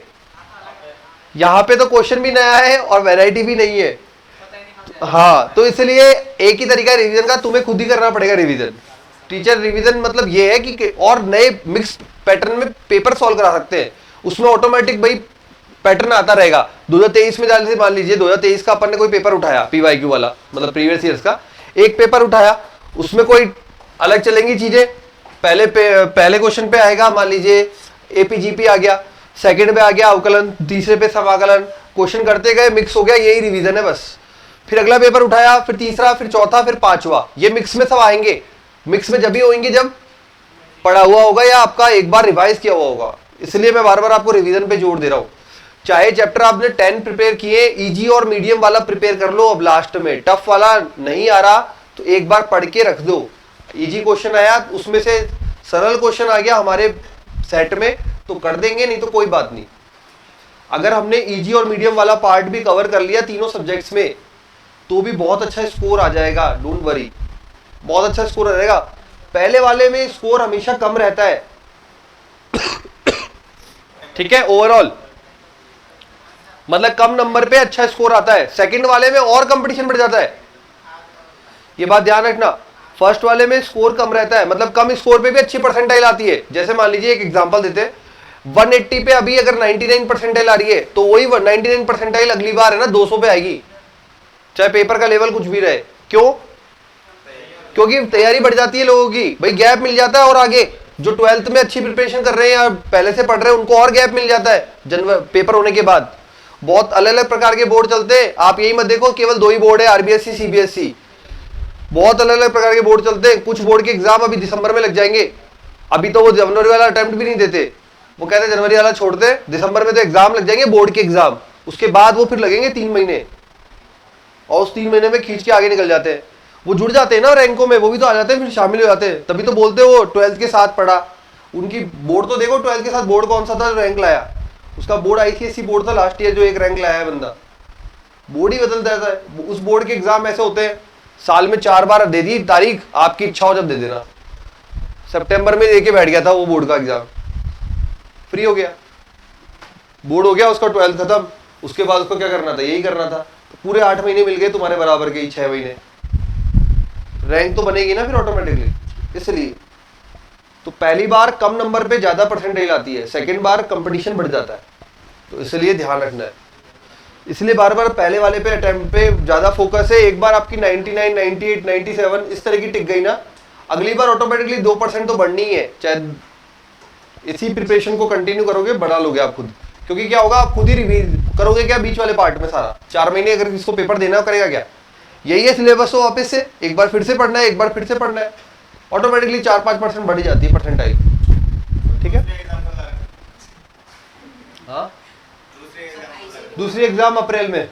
यहाँ पे तो क्वेश्चन भी नया है और वेराइटी भी नहीं है। हाँ, तो इसलिए एक ही तरीका है रिवीजन का, तुम्हें खुद ही करना पड़ेगा रिवीजन। टीचर रिवीजन मतलब ये है कि और नए मिक्स पैटर्न में पेपर सॉल्व करा सकते हैं, उसमें ऑटोमेटिक भाई पैटर्न आता रहेगा। 2023 में जैसे मान लीजिए 2023 का अपन ने कोई पेपर उठाया, पीवाईक्यू वाला, मतलब प्रीवियस ईयर्स का एक पेपर उठाया, उसमें कोई अलग चलेंगी चीजें। पहले क्वेश्चन पे आएगा, मान लीजिए एपीजीपी आ गया, सेकंड पे आ गया अवकलन, तीसरे पे समाकलन, क्वेश्चन करते गए, मिक्स हो गया, यही रिवीजन है बस। फिर अगला पेपर उठाया, फिर तीसरा, फिर चौथा, फिर पांचवा, ये मिक्स में सब आएंगे। मिक्स में जब भी होंगे जब पढ़ा हुआ होगा या आपका एक बार रिवाइज किया हुआ होगा। इसलिए मैं बार बार आपको रिवीजन पे जोर दे रहा हूं। चाहे चैप्टर आपने 10 प्रिपेयर किए, इजी और मीडियम वाला प्रिपेयर कर लो। अब लास्ट में टफ वाला नहीं आ रहा तो एक बार पढ़ के रख दो। इजी क्वेश्चन आया, उसमें से सरल क्वेश्चन आ गया हमारे सेट में तो कर देंगे, नहीं तो कोई बात नहीं। अगर हमने इजी और मीडियम वाला पार्ट भी कवर कर लिया तीनों सब्जेक्ट्स में, तो भी बहुत अच्छा स्कोर आ जाएगा, डोंट वरी, बहुत अच्छा स्कोर आ जाएगा। पहले वाले में स्कोर हमेशा कम रहता है, ठीक है, ओवरऑल मतलब कम नंबर पे अच्छा स्कोर आता है। सेकंड वाले में और कंपटीशन बढ़ जाता है, ये बात ध्यान रखना। फर्स्ट वाले में स्कोर कम रहता है, मतलब कम स्कोर पे भी अच्छी परसेंटाइल आती है। जैसे मान लीजिए एक एग्जांपल देते हैं, 180 पे अभी अगर 99 परसेंटाइल आ रही है, तो वही 99 परसेंटाइल अगली बार है ना 200 पे आएगी, चाहे पेपर का लेवल कुछ भी रहे। क्यों? क्योंकि तैयारी बढ़ जाती है लोगों की, भाई गैप मिल जाता है। और आगे जो 12th में अच्छी प्रिपरेशन कर रहे हैं या पहले से पढ़ रहे हैं, उनको और गैप मिल जाता है जनवरी पेपर होने के बाद। बहुत अलग अलग प्रकार के बोर्ड चलते हैं, आप यही मत देखो केवल 2 ही बोर्ड है, आरबीएसई सीबीएसई, बहुत अलग अलग प्रकार के बोर्ड चलते हैं। कुछ बोर्ड के एग्जाम अभी दिसंबर में लग जाएंगे, अभी तो वो जनवरी वाला अटेम्प्ट भी नहीं देते, वो कहते हैं जनवरी वाला छोड़ दे, दिसंबर में तो एग्जाम लग जाएंगे बोर्ड के एग्जाम, उसके बाद वो फिर लगेंगे 3 महीने, और उस 3 महीने में खींच के आगे निकल जाते हैं। वो जुड़ जाते हैं ना रैंकों में, वो भी तो आ जाते हैं, फिर शामिल हो जाते हैं। तभी तो बोलते हैं वो 12th के साथ पढ़ा। उनकी बोर्ड तो देखो 12th के साथ बोर्ड कौन सा था जो रैंक लाया, उसका बोर्ड आईसीएसई बोर्ड था लास्ट ईयर जो एक रैंक लाया है बंदा। बोर्ड ही बदलता रहता है। उस बोर्ड के एग्जाम ऐसे होते हैं, साल में 4 बार दे दी तारीख, आपकी इच्छा हो जब दे देना। सितंबर में देके बैठ गया था वो बोर्ड का एग्जाम, फ्री हो गया, बोर्ड हो गया उसका, 12th खत्म। उसके बाद उसको क्या करना था, यही करना था। तो पूरे 8 महीने मिल गए तुम्हारे बराबर के ही, 6 महीने, रैंक तो बनेगी ना फिर ऑटोमेटिकली। इसलिए तो पहली बार कम नंबर पे ज्यादा परसेंटेज आती है, सेकंड बार कंपटीशन बढ़ जाता है, तो इसलिए ध्यान रखना है। इसलिए बार बार पहले वाले पे अटेम्प्ट पे ज्यादा फोकस है। एक बार आपकी 99, 98, 97 इस तरह की टिक गई ना, अगली बार ऑटोमेटिकली 2% तो बढ़नी ही है। चाहे इसी प्रिपरेशन को कंटिन्यू करोगे, बढ़ा लोगे आप खुद। क्योंकि क्या होगा, आप खुद ही रिवीज करोगे क्या बीच वाले पार्ट में सारा 4 महीने अगर इसको पेपर देना करेगा क्या, यही है सिलेबस। हो वापस से एक बार फिर से पढ़ना है, एक बार फिर से पढ़ना है, ऑटोमेटिकली 4-5% बढ़ जाती है परसेंटाइल, ठीक है। हाँ, दूसरी एग्जाम अप्रैल में,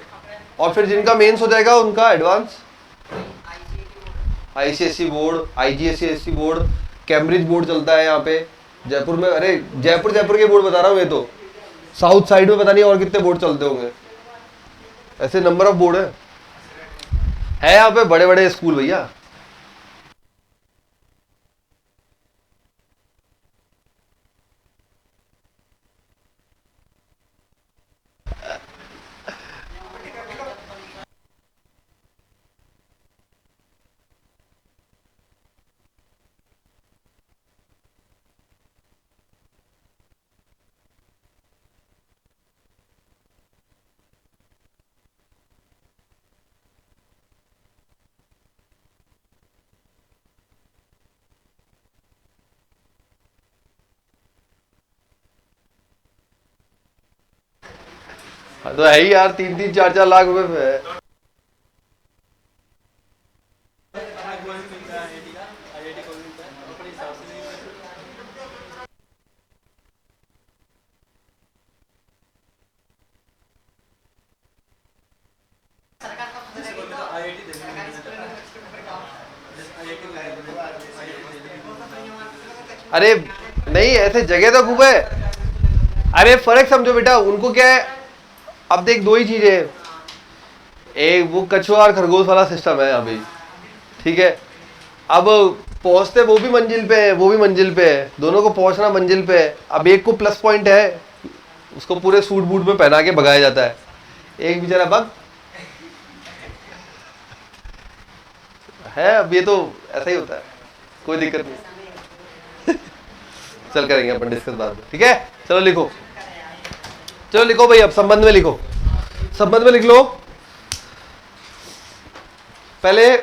और फिर जिनका मेंस हो जाएगा उनका advance ICSE board, IGSC board, Cambridge board चलता है यहाँ पे जयपुर में। अरे जयपुर के बोर्ड बता रहा हूँ, ये तो साउथ साइड में पता नहीं और कितने बोर्ड चलते होंगे, ऐसे नंबर ऑफ बोर्ड है यहाँ पे, बड़े बड़े स्कूल भैया। तो है ही यार, 3-3, 4-4 लाख रुपए है। अरे नहीं, ऐसे जगह तो खूब है। अरे फर्क समझो बेटा, उनको क्या है, अब देख दो ही चीजें हैं, एक वो कछुआ और खरगोश वाला सिस्टम है अभी, ठीक है। अब पहुंचते वो भी मंजिल पे है, वो भी मंजिल पे है, दोनों को पहुंचना मंजिल पे है। अब एक को प्लस पॉइंट है, उसको पूरे सूट बूट में पहना के भगाया जाता है, एक बेचारा बग है। अब ये तो ऐसा ही होता है, कोई दिक्कत नहीं। चल करेंगे अपन डिस्कस बाद में, ठीक है। चलो लिखो, चलो लिखो भाई, अब संबंध में लिखो, संबंध में लिख लो। पहले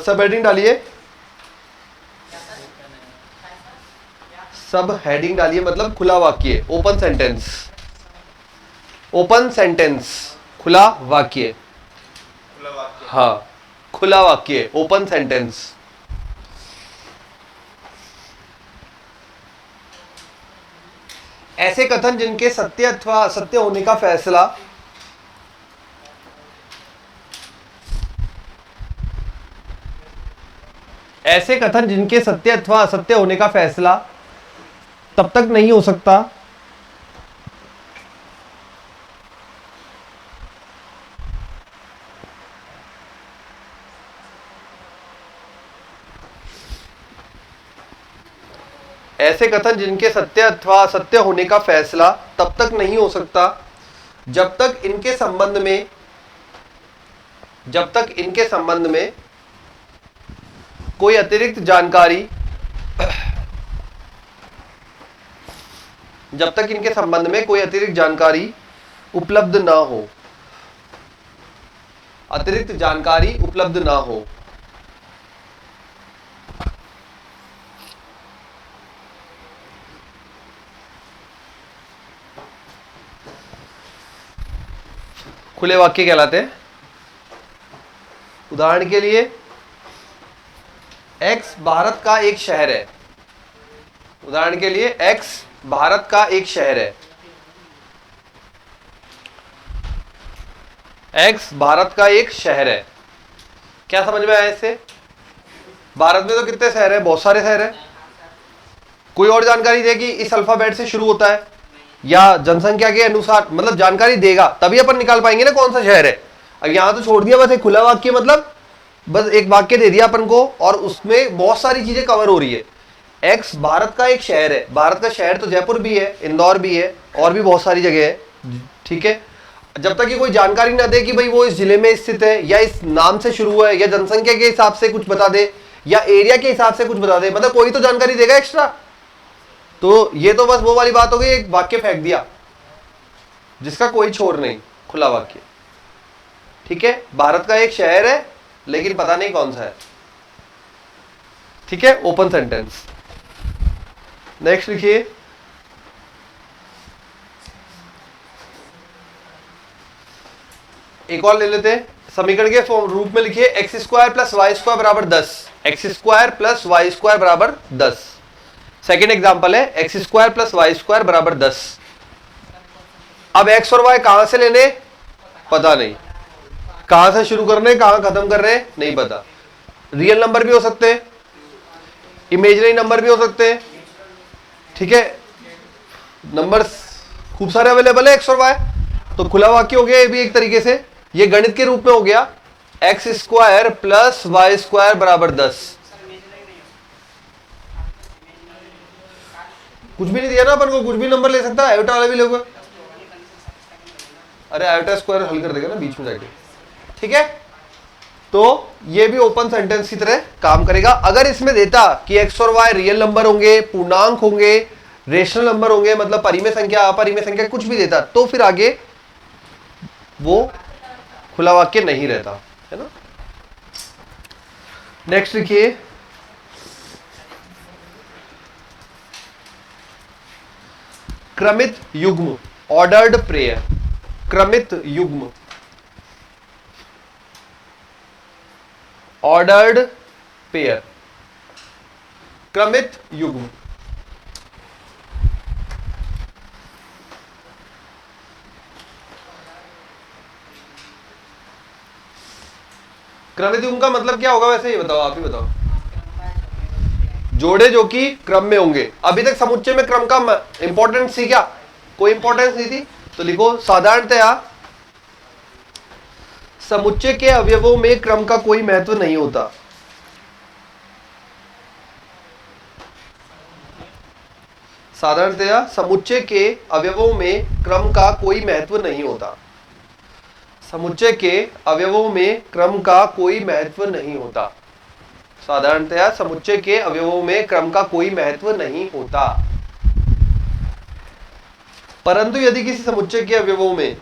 सब हेडिंग डालिए, सब हेडिंग डालिए, मतलब खुला वाक्य, ओपन सेंटेंस, ओपन सेंटेंस, खुला वाक्य, हाँ खुला वाक्य, ओपन सेंटेंस। ऐसे कथन जिनके सत्य अथवा असत्य होने का फैसला ऐसे कथन जिनके सत्य अथवा असत्य होने का फैसला तब तक नहीं हो सकता ऐसे कथन जिनके सत्य अथवा असत्य होने का फैसला तब तक नहीं हो सकता जब तक इनके संबंध में कोई अतिरिक्त जानकारी उपलब्ध ना हो, अतिरिक्त जानकारी उपलब्ध ना हो। खुले वाक्य कहलाते हैं। उदाहरण के लिए एक्स भारत का एक शहर है, उदाहरण के लिए एक्स भारत का एक शहर है, एक्स भारत का एक शहर है। क्या समझ में आया इससे? भारत में तो कितने शहर है, बहुत सारे शहर है। कोई और जानकारी दे कि इस अल्फाबेट से शुरू होता है या जनसंख्या के अनुसार, मतलब जानकारी देगा तभी अपन निकाल पाएंगे ना कौन सा शहर है। अब यहां तो छोड़ दिया बस एक खुला वाक्य, मतलब बस एक वाक्य दे दिया अपन को और उसमें बहुत सारी चीजें कवर हो रही है। एक्स भारत का एक शहर है, भारत का शहर तो जयपुर भी है, इंदौर भी है, और भी बहुत सारी जगह है, ठीक है। जब तक कि कोई जानकारी ना दे कि भाई वो इस जिले में स्थित है या इस नाम से शुरू है या जनसंख्या के हिसाब से कुछ बता दे या एरिया के हिसाब से कुछ बता दे, मतलब कोई तो जानकारी देगा एक्स्ट्रा। तो ये तो बस वो वाली बात हो गई, एक वाक्य फेंक दिया जिसका कोई छोर नहीं, खुला वाक्य, ठीक है। भारत का एक शहर है लेकिन पता नहीं कौन सा है, ठीक है, ओपन सेंटेंस। नेक्स्ट लिखिए, एक और ले लेते हैं, समीकरण के रूप में लिखिए X square plus Y square बराबर 10, X square plus Y square बराबर 10। सेकेंड एग्जाम्पल है X square plus Y square बराबर 10। अब एक्स और वाई कहां से लेने पता नहीं, कहां से शुरू करने कहां खत्म कर रहे नहीं पता। रियल नंबर भी हो सकते हैं, इमेजिनरी नंबर भी हो सकते हैं, ठीक है। नंबर्स खूब सारे अवेलेबल है एक्स और वाई, तो खुला वाक्य हो गया ये भी एक तरीके से, ये गणित के रूप में हो गया X square plus Y square बराबर 10। कुछ भी नहीं दिया ना अपन को, कुछ भी नंबर ले सकता है, आयोटा वाला भी लोग, अरे आयोटा स्क्वायर हल कर देगा ना बीच में जाके, ठीक है। तो ये भी ओपन सेंटेंस की तरह काम करेगा। अगर इसमें देता कि एक्स और वाई रियल नंबर होंगे, पूर्णांक होंगे, रेशनल नंबर होंगे, मतलब परिमेय संख्या अपरिमेय संख्या कुछ भी देता, तो फिर आगे वो खुला वाक्य नहीं रहता, है ना। नेक्स्ट लिखिए, क्रमित युग्म, ऑर्डर्ड प्रेयर, क्रमित युग्म, ऑर्डर्ड पेयर, क्रमित युग्म। क्रमित युग्म का मतलब क्या होगा वैसे, ये बताओ, आप ही बताओ। जोड़े जो कि क्रम में होंगे। अभी तक समुच्चय में क्रम का इंपॉर्टेंस थी क्या? कोई इंपॉर्टेंस नहीं थी। तो लिखो साधारणतया समुच्चय के अवयवों में क्रम का कोई महत्व नहीं होता। साधारणतया समुच्चय के अवयवों में क्रम का कोई महत्व नहीं होता। समुच्चय के अवयवों में क्रम का कोई महत्व नहीं होता। साधारणतया समुच्चय के अवयवों में क्रम का कोई महत्व नहीं होता। परंतु यदि किसी समुच्चय के अवयवों में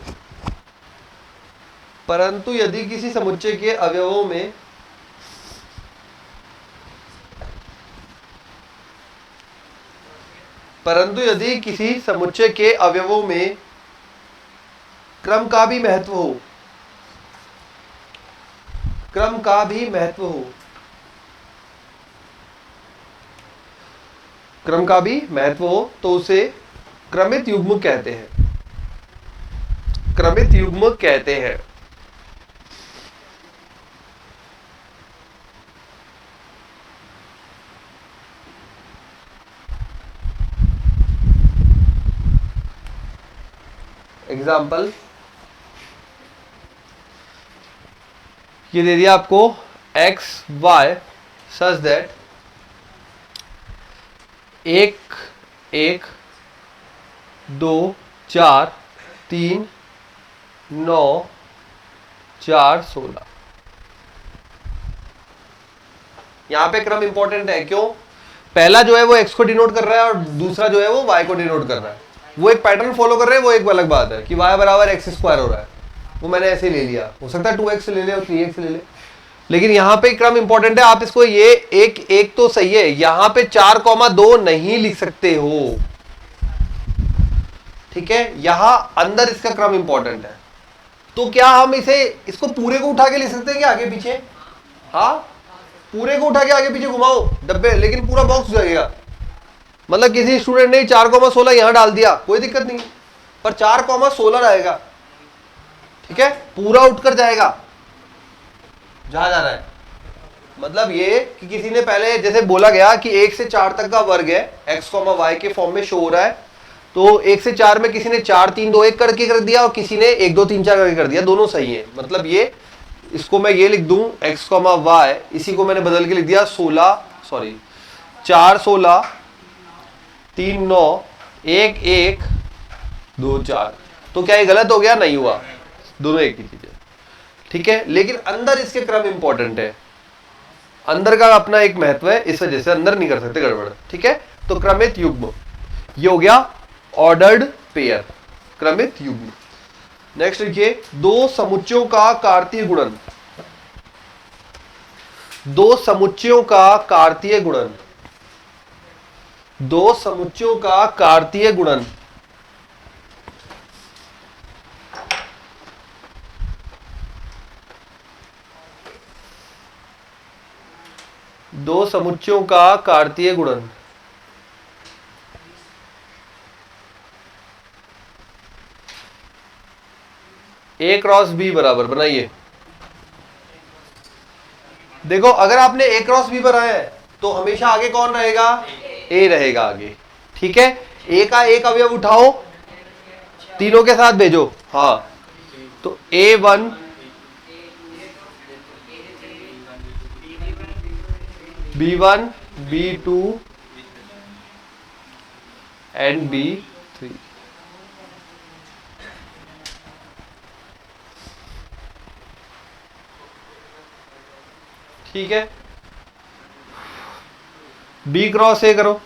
परंतु यदि किसी समुच्चय के अवयवों में परंतु यदि किसी समुच्चय के अवयवों में क्रम का भी महत्व हो क्रम का भी महत्व हो क्रम का भी महत्व हो तो उसे क्रमित युग्म कहते हैं। क्रमित युग्म कहते हैं। एग्जाम्पल ये दे दिया आपको x y सच दैट 1 1 2 4 3 9 4 16। यहां पे क्रम इंपॉर्टेंट है। क्यों? पहला जो है वो x को डिनोट कर रहा है और दूसरा जो है वो y को डिनोट कर रहा है। वो एक पैटर्न फॉलो कर रहे हैं, वो एक अलग बात है कि y बराबर एक्स स्क्वायर हो रहा है, वो मैंने ऐसे ले लिया। हो सकता है 2x ले ले और 3x ले ले, लेकिन यहां पे क्रम इंपॉर्टेंट है। आप इसको ये एक तो सही है, यहां पे 4,2 नहीं लिख सकते हो, ठीक है? यहां अंदर इसका क्रम इंपॉर्टेंट है। तो क्या हम इसको पूरे को उठा के लिख सकते हैं क्या आगे पीछे? हाँ, पूरे को उठा के आगे पीछे घुमाओ डब्बे, लेकिन पूरा बॉक्स जाएगा। मतलब किसी स्टूडेंट ने 4,16 यहां डाल दिया, कोई दिक्कत नहीं, पर 4,16 रहेगा, ठीक है? पूरा उठकर जाएगा जहां जा रहा है। मतलब ये कि किसी ने पहले जैसे बोला गया कि 1 से 4 तक का वर्ग है x, y के फॉर्म में शो हो रहा है, तो 1 से 4 में किसी ने 4 3 2 1 करके कर दिया और किसी ने 1 2 3 4 करके कर दिया, दोनों सही है। मतलब ये इसको मैं ये लिख दूं x, y, इसी को मैंने बदल के लिख दिया 4 16 3 9 1 1 2 4। तो क्या ये गलत हो गया? नहीं हुआ, दोनों एक ही चीज है, ठीक है? लेकिन अंदर इसके क्रम इंपॉर्टेंट है, अंदर का अपना एक महत्व है, इस वजह से अंदर नहीं कर सकते गड़बड़, ठीक है? तो क्रमित युग्म ये हो गया ऑर्डर्ड पेयर, क्रमित युग्म। नेक्स्ट लिखिए दो समुच्चयों का कार्तीय गुणन। दो समुच्चयों का कार्तीय गुणन। दो समुच्चयों का कार्तीय गुणन दो समुच्चयों का कार्तीय गुणन A क्रॉस B बराबर, बनाइए। देखो अगर आपने A क्रॉस B बनाया है तो हमेशा आगे कौन रहेगा? A रहेगा आगे, ठीक है? A का एक अवयव उठाओ, तीनों के साथ भेजो। हाँ, तो A1 B1 B2 and B3। ठीक है, B क्रॉस A करो।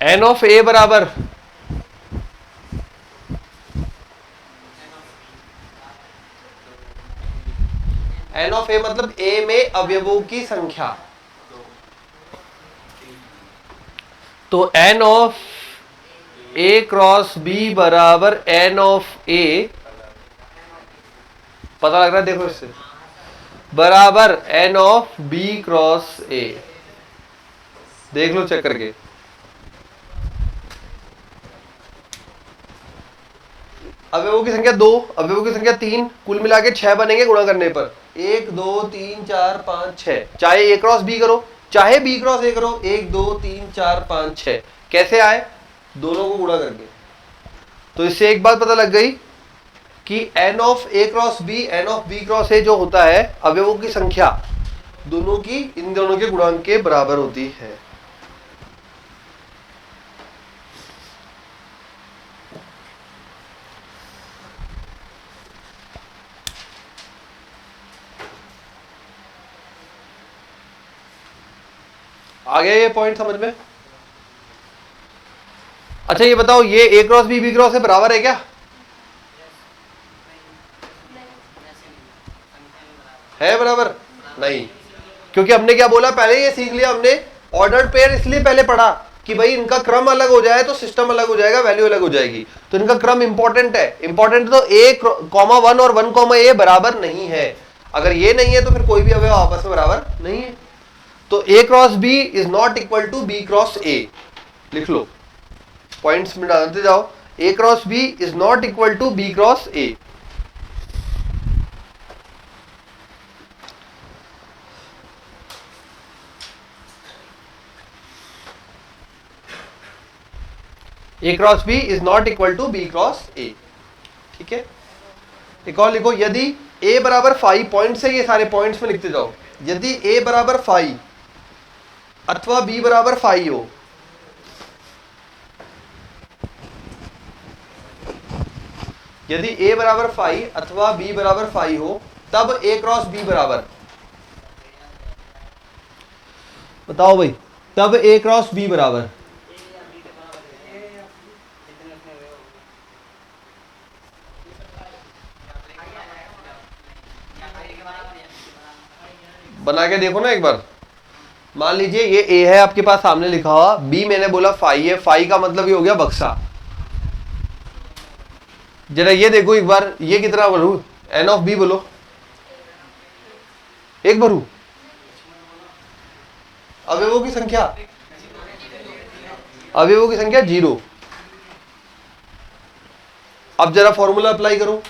N ऑफ A बराबर N ऑफ A मतलब A में अवयवों की संख्या, तो N of A cross B बराबर N ऑफ A, पता लग रहा है? देखो इससे बराबर N of B cross A. देख लो चेक करके। अवयवों की संख्या 2, अवयवों की संख्या 3, कुल मिला के 6 बनेंगे गुणा करने पर। 1 2 3 4 5 6, चाहे ए क्रॉस बी करो चाहे बी क्रॉस ए करो। 1 2 3 4 5 6 कैसे आए? दोनों को गुणा करके। तो इससे एक बात पता लग गई कि N of A cross B, N of B cross A जो होता है अवयवों की संख्या दोनों की इन दोनों के गुणांक के बराबर होती है। आ गया ये पॉइंट समझ में? अच्छा ये बताओ, ये ए क्रॉस बी क्रॉस से बराबर है क्या? है बराबर? नहीं, क्योंकि हमने क्या बोला पहले, ये सीख लिया हमने। ऑर्डर्ड पेयर इसलिए पहले पढ़ा कि भाई इनका क्रम अलग हो जाए तो सिस्टम अलग हो जाएगा, वैल्यू अलग हो जाएगी। तो इनका क्रम इंपॉर्टेंट है। इंपॉर्टेंट तो ए कॉमा 1 और 1 कॉमा ए बराबर नहीं है। अगर ये नहीं है तो फिर कोई भी अवयव आपस में बराबर नहीं है। तो A cross B is not equal to B cross A. लिख लो, पॉइंट्स में डालते जाओ। A cross B is not equal to B cross A. A cross B is not equal to B cross A. ठीक है, एक और लिखो, यदि ए बराबर 5, पॉइंट से ये सारे पॉइंट्स में लिखते जाओ। यदि ए बराबर 5 अथवा बी बराबर 5 हो, यदि ए बराबर 5 अथवा बी बराबर 5 हो, तब ए क्रॉस बी बराबर, बताओ भाई, तब ए क्रॉस बी बराबर बना के देखो ना एक बार। मान लीजिए ये ए है आपके पास सामने लिखा हुआ, बी मैंने बोला 5 है। 5 का मतलब ये हो गया बक्सा। जरा ये देखो एक बार, ये कितना भरू? एन ऑफ बी बोलो, एक भरू। अवयवों की संख्या, अवयवों की संख्या 0। अब जरा फॉर्मूला अप्लाई करो,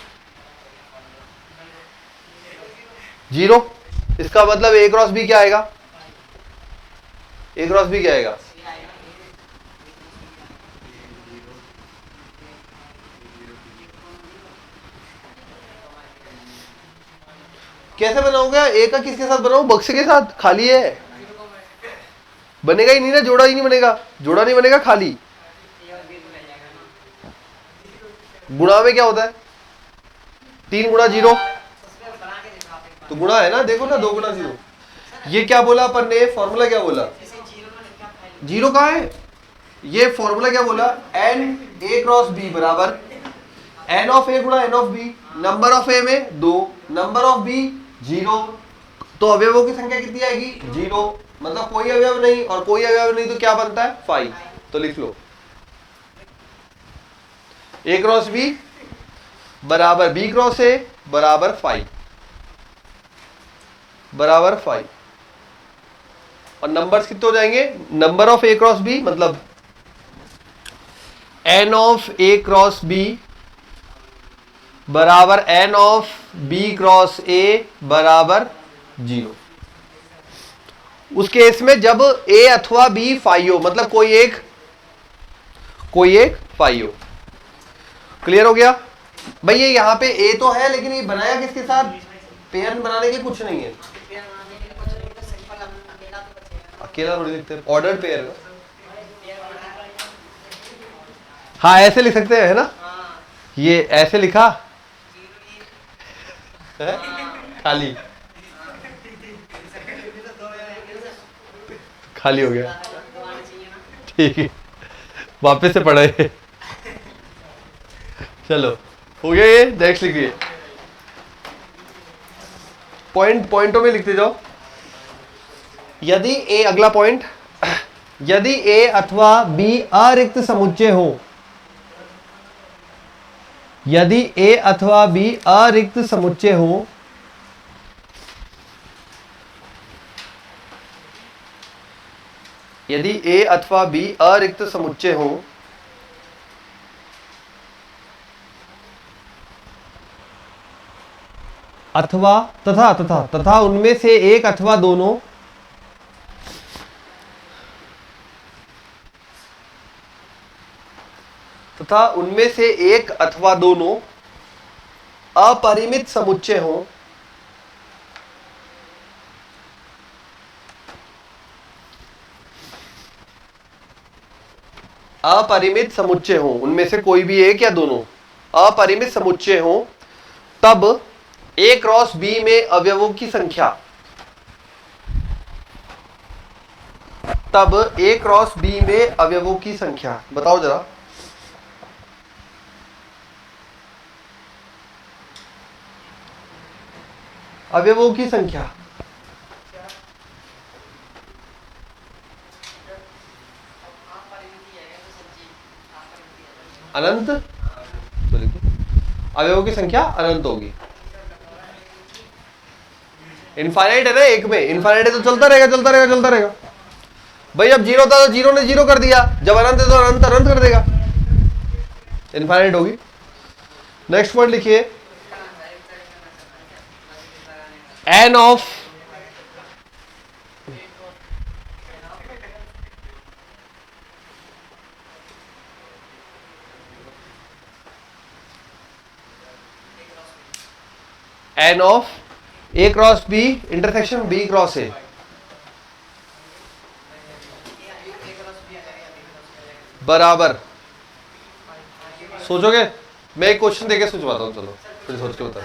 0। इसका मतलब ए क्रॉस बी क्या आएगा? ए क्रॉस बी क्या आएगा? कैसे बनाऊंगा? ए का किसके साथ बनाऊं? बक्से के साथ, खाली है, बनेगा ही नहीं ना, जोड़ा ही नहीं बनेगा। जोड़ा नहीं बनेगा, खाली। गुणा में क्या होता है? 3 गुणा 0 तो गुणा है ना, देखो ना, 2 गुणा 0। ये क्या बोला अपन ने? फॉर्मूला क्या बोला? 0 कहाँ है? ये फॉर्मूला क्या बोला? एन ए क्रॉस बी बराबर एन ऑफ ए गुणा n of B. Number of A में 2, नंबर ऑफ बी 0। तो अवयवों की संख्या कितनी आएगी? 0। मतलब कोई अवयव नहीं, और कोई अवयव नहीं तो क्या बनता है? 5। तो लिख लो, ए क्रॉस बी बराबर बी क्रॉस ए बराबर 5, बराबर 5। और नंबर्स कितने हो जाएंगे? Number of A cross B मतलब n of A cross B बराबर N of B cross A बराबर 0। उस केस में जब ए अथवा बी 5 हो, मतलब कोई एक 5 हो। क्लियर हो गया भाई? ये यहाँ पे ए तो है, लेकिन ये बनाया किसके साथ? पेयर बनाने के कुछ नहीं है, अकेला थोड़ी लिखते हैं, ऑर्डर्ड पेयर। हाँ ऐसे लिख सकते हैं, है ना? ये ऐसे लिखा है? खाली खाली हो गया, ठीक है, वापस से पढ़े। चलो हो गया ये। नेक्स्ट लिखिए, पॉइंटों में लिखते जाओ। यदि ए, अगला पॉइंट, यदि ए अथवा बी अरिक्त समुच्चय हो, यदि ए अथवा बी अरिक्त समुच्चय हो, यदि ए अथवा बी अरिक्त समुच्चय हो अथवा तथा तथा तथा उनमें से एक अथवा दोनों तथा उनमें से एक अथवा दोनों अपरिमित समुच्चय हो अपरिमित समुच्चय हो, उनमें से कोई भी एक या दोनों अपरिमित समुच्चय हो, तब ए क्रॉस बी में अवयवों की संख्या तब ए क्रॉस बी में अवयवों की संख्या बताओ जरा। अवयवों की संख्या अनंत, तो लिखिए अवयवों की संख्या अनंत होगी। इनफाइनाइट है ना, एक में इनफाइनाइट है तो चलता रहेगा चलता रहेगा चलता रहेगा। भाई जब जीरो था तो जीरो ने जीरो कर दिया, जब अनंत है तो अनंत अनंत कर देगा, इनफाइनाइट होगी। नेक्स्ट पॉइंट लिखिए, N of N of A cross B intersection B cross A बराबर, सोचोगे? मैं एक क्वेश्चन देके सोचवाता हूँ, चलो फिर सोच के बताओ।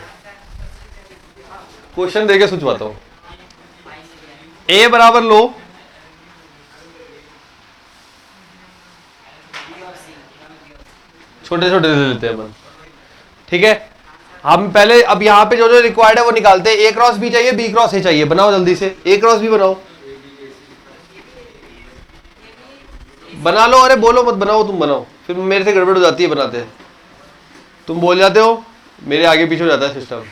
क्वेश्चन देके सोचवाता हूँ। ए बराबर लो छोटे छोटे ले लेते हैं अपन, ठीक है। हम पहले अब यहाँ पे जो जो रिक्वायर्ड है वो निकालते हैं। ए क्रॉस बी चाहिए, बी क्रॉस ए चाहिए, बनाओ जल्दी से। ए क्रॉस बी बनाओ, बना लो। अरे बोलो मत, बनाओ, तुम बनाओ, फिर मेरे से गड़बड़ हो जाती है बनाते हैं। तुम बोल जाते हो, मेरे आगे पीछे हो जाता है सिस्टम।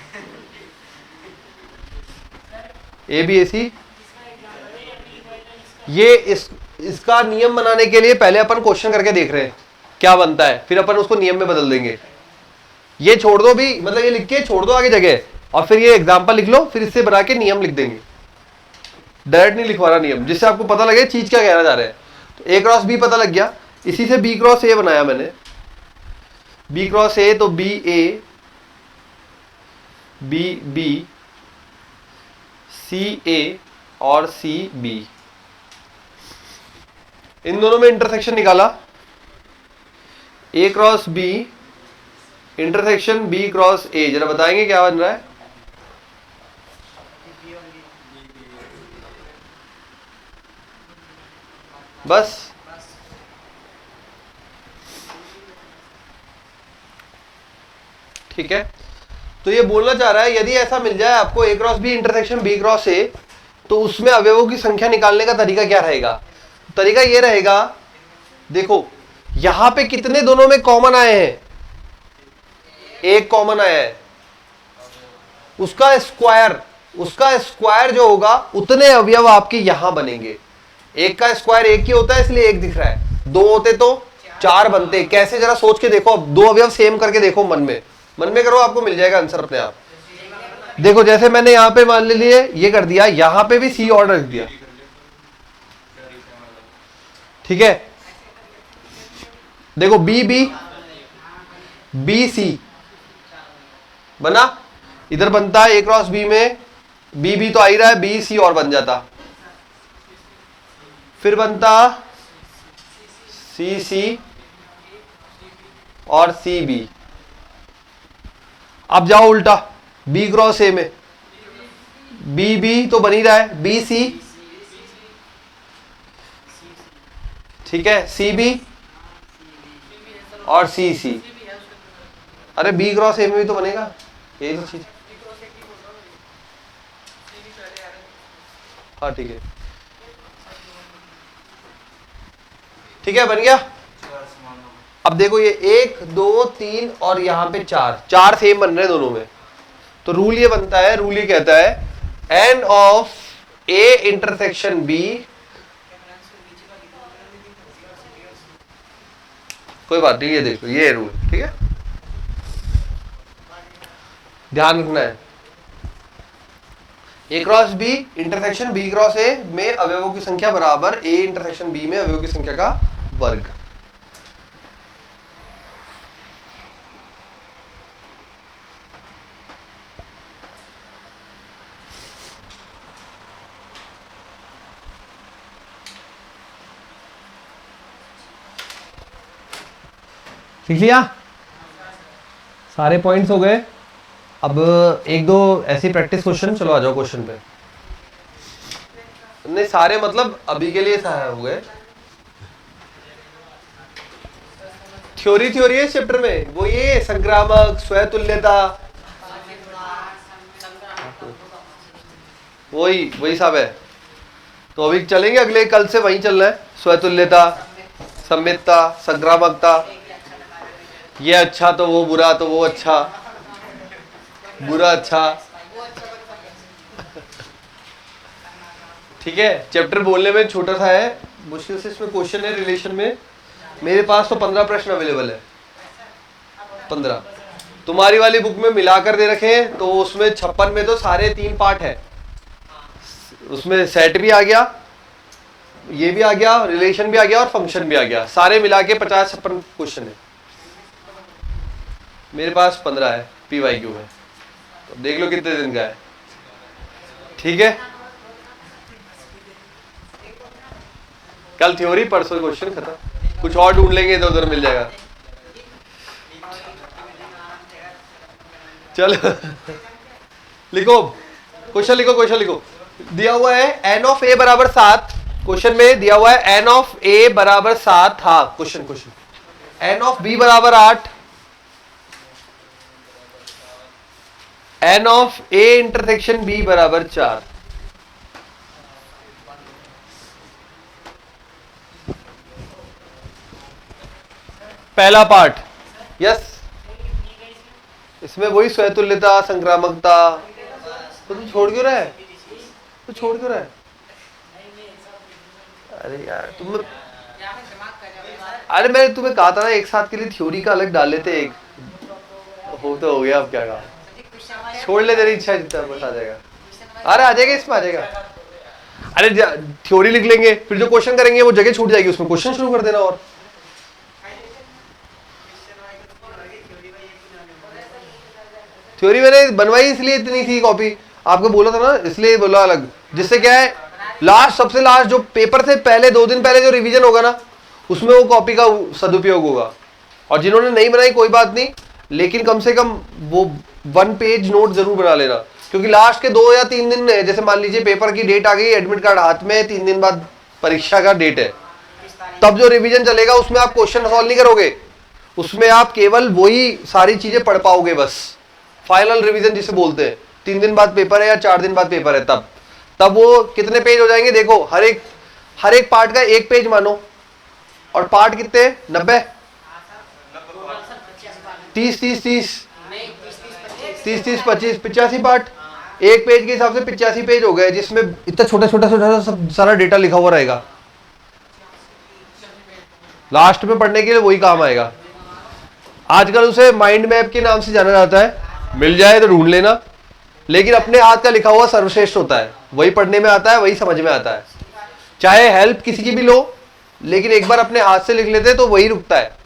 ए बी ए सी, ये इसका नियम बनाने के लिए पहले अपन क्वेश्चन करके देख रहे हैं क्या बनता है, फिर अपन उसको नियम में बदल देंगे। ये छोड़ दो भी, मतलब ये लिख के छोड़ दो आगे जगह, और फिर ये एग्जांपल लिख लो, फिर इससे बना के नियम लिख देंगे। डायरेक्ट नहीं लिखवाना नियम, जिससे आपको पता लगे चीज क्या कहना चाह रहे हैं। तो ए क्रॉस बी पता लग गया, इसी से बी क्रॉस ए बनाया मैंने। बी क्रॉस ए तो B A B B C A और सी बी, इन दोनों में इंटरसेक्शन निकाला। A cross B intersection B cross A, जरा बताएंगे क्या बन रहा है? बस ठीक है। तो ये बोलना चाह रहा है यदि ऐसा मिल जाए आपको A cross B intersection B cross A, तो उसमें अवयवों की संख्या निकालने का तरीका क्या रहेगा? तरीका ये रहेगा, देखो यहां पे कितने दोनों में कॉमन आए हैं? एक कॉमन आया है, उसका स्क्वायर जो होगा उतने अवयव आपके यहां बनेंगे। एक का स्क्वायर एक ही होता है, इसलिए एक दिख रहा है। दो होते तो चार बनते। कैसे, जरा सोच के देखो। अब दो अवयव सेम करके देखो, मन में करो, आपको मिल जाएगा आंसर अपने आप। देखो जैसे मैंने यहां पे मान लिए ये कर दिया, यहां पे भी सी ऑर्डर रख दिया, ठीक है। देखो बी बी बी सी बना, इधर बनता है ए क्रॉस बी में बी बी तो आ ही रहा है, बी सी और बन जाता, फिर बनता सी सी और सी बी। अब जाओ उल्टा, बी क्रॉस ए में बी बी तो बन ही रहा है, बी सी, ठीक है, सी बी और सी सी। अरे बी क्रॉस ए में भी तो बनेगा, यही तो चीज। हाँ ठीक है, ठीक है, बन गया। अब देखो ये एक दो तीन और यहां पे चार सेम बन रहे हैं दोनों में। तो रूल ये बनता है, रूल ये कहता है N of A intersection B कोई बात नहीं, ये देखो ये रूल, ठीक है, ध्यान रखना है। A cross B intersection B cross A में अवयवों की संख्या बराबर ए इंटरसेक्शन बी में अवयवों की संख्या का वर्ग। सीख लिया, सारे पॉइंट्स हो गए। अब एक दो ऐसी प्रैक्टिस क्वेश्चन, चलो आ जाओ क्वेश्चन पे। नहीं सारे मतलब अभी के लिए सारे हो गए। थ्योरी थ्योरी है इस चैप्टर में, वो ये संक्रामक, स्वयतुल्यता, वही वही सब है। तो अभी चलेंगे, अगले कल से वही चलना है, स्वयतुल्यता, सम्मितता, संक्रामकता, ये अच्छा तो वो बुरा, तो वो अच्छा बुरा अच्छा। ठीक है, चैप्टर बोलने में छोटा सा है, मुश्किल से इसमें क्वेश्चन है रिलेशन में। मेरे पास तो 15 प्रश्न अवेलेबल है, 15। तुम्हारी वाली बुक में मिलाकर दे रखे हैं, तो उसमें 56 में तो सारे 3 पार्ट है, उसमें सेट भी आ गया, ये भी आ गया, रिलेशन भी आ गया और फंक्शन भी आ गया, सारे मिला के 50-56 क्वेश्चन है। मेरे पास 15 है PYQ में, तो देख लो कितने दिन का है। ठीक है, कल थ्योरी, परसों क्वेश्चन खत्म, कुछ और ढूंढ लेंगे तो उधर मिल जाएगा। चलो लिखो क्वेश्चन, लिखो क्वेश्चन लिखो। दिया हुआ है n ऑफ a बराबर 7, क्वेश्चन में दिया हुआ है n ऑफ a बराबर 7। हाँ क्वेश्चन n ऑफ b बराबर 8, n of a intersection b बराबर 4। पहला पार्ट, यस, इसमें वही स्वयतुल्यता, संक्रामकता। तो तू छोड़ क्यों रहा है, तू छोड़ क्यों रहा है? अरे यार तुम, अरे मैंने तुम्हें कहा था ना एक साथ के लिए थ्योरी का अलग डाल लेते एक, हो तो हो गया, अब क्या कहा, छोड़ ले, तेरी इच्छा जितना बस आ जाएगा। अरे आ जाएगा, इसमें आ जाएगा। अरे थ्योरी लिख लेंगे, फिर जो क्वेश्चन करेंगे वो जगह छूट जाएगी, उसमें क्वेश्चन शुरू कर देना। और थ्योरी मैंने बनवाई इसलिए इतनी थी कॉपी, आपको बोला था ना, इसलिए बोला अलग, जिससे क्या है लास्ट, सबसे लास्ट जो पेपर से पहले 2 दिन पहले जो रिवीजन होगा ना, उसमें वो कॉपी का सदुपयोग होगा। और जिन्होंने नहीं बनाई कोई बात नहीं, लेकिन कम से कम वो 1 पेज नोट जरूर बना लेना, क्योंकि लास्ट के 2 या 3 दिन, जैसे मान लीजिए पेपर की डेट आ गई, एडमिट कार्ड हाथ में, 3 दिन बाद परीक्षा का डेट है, तब जो रिवीजन चलेगा उसमें आप क्वेश्चन सॉल्व नहीं करोगे, उसमें आप केवल वही सारी चीजें पढ़ पाओगे बस। फाइनल रिवीजन जिसे बोलते हैं, 3 दिन बाद पेपर है या 4 दिन बाद पेपर है, तब वो कितने पेज हो जाएंगे देखो, हर एक पार्ट का 1 पेज मानो, और पार्ट कितने, 90, 30 30 30 30 30 25 85 पार्ट, 1 पेज के हिसाब से 85 पेज हो गए, जिसमें इतना छोटा छोटा छोटा सब सारा डेटा लिखा हुआ रहेगा। लास्ट में पढ़ने के लिए वही काम आएगा। आजकल उसे माइंड मैप के नाम से जाना जाता है, मिल जाए तो ढूंढ लेना, लेकिन अपने हाथ का लिखा हुआ सर्वश्रेष्ठ होता है, वही पढ़ने में आता है, वही समझ में आता है। चाहे हेल्प किसी की भी लो, लेकिन एक बार अपने हाथ से लिख लेते तो वही रुकता है,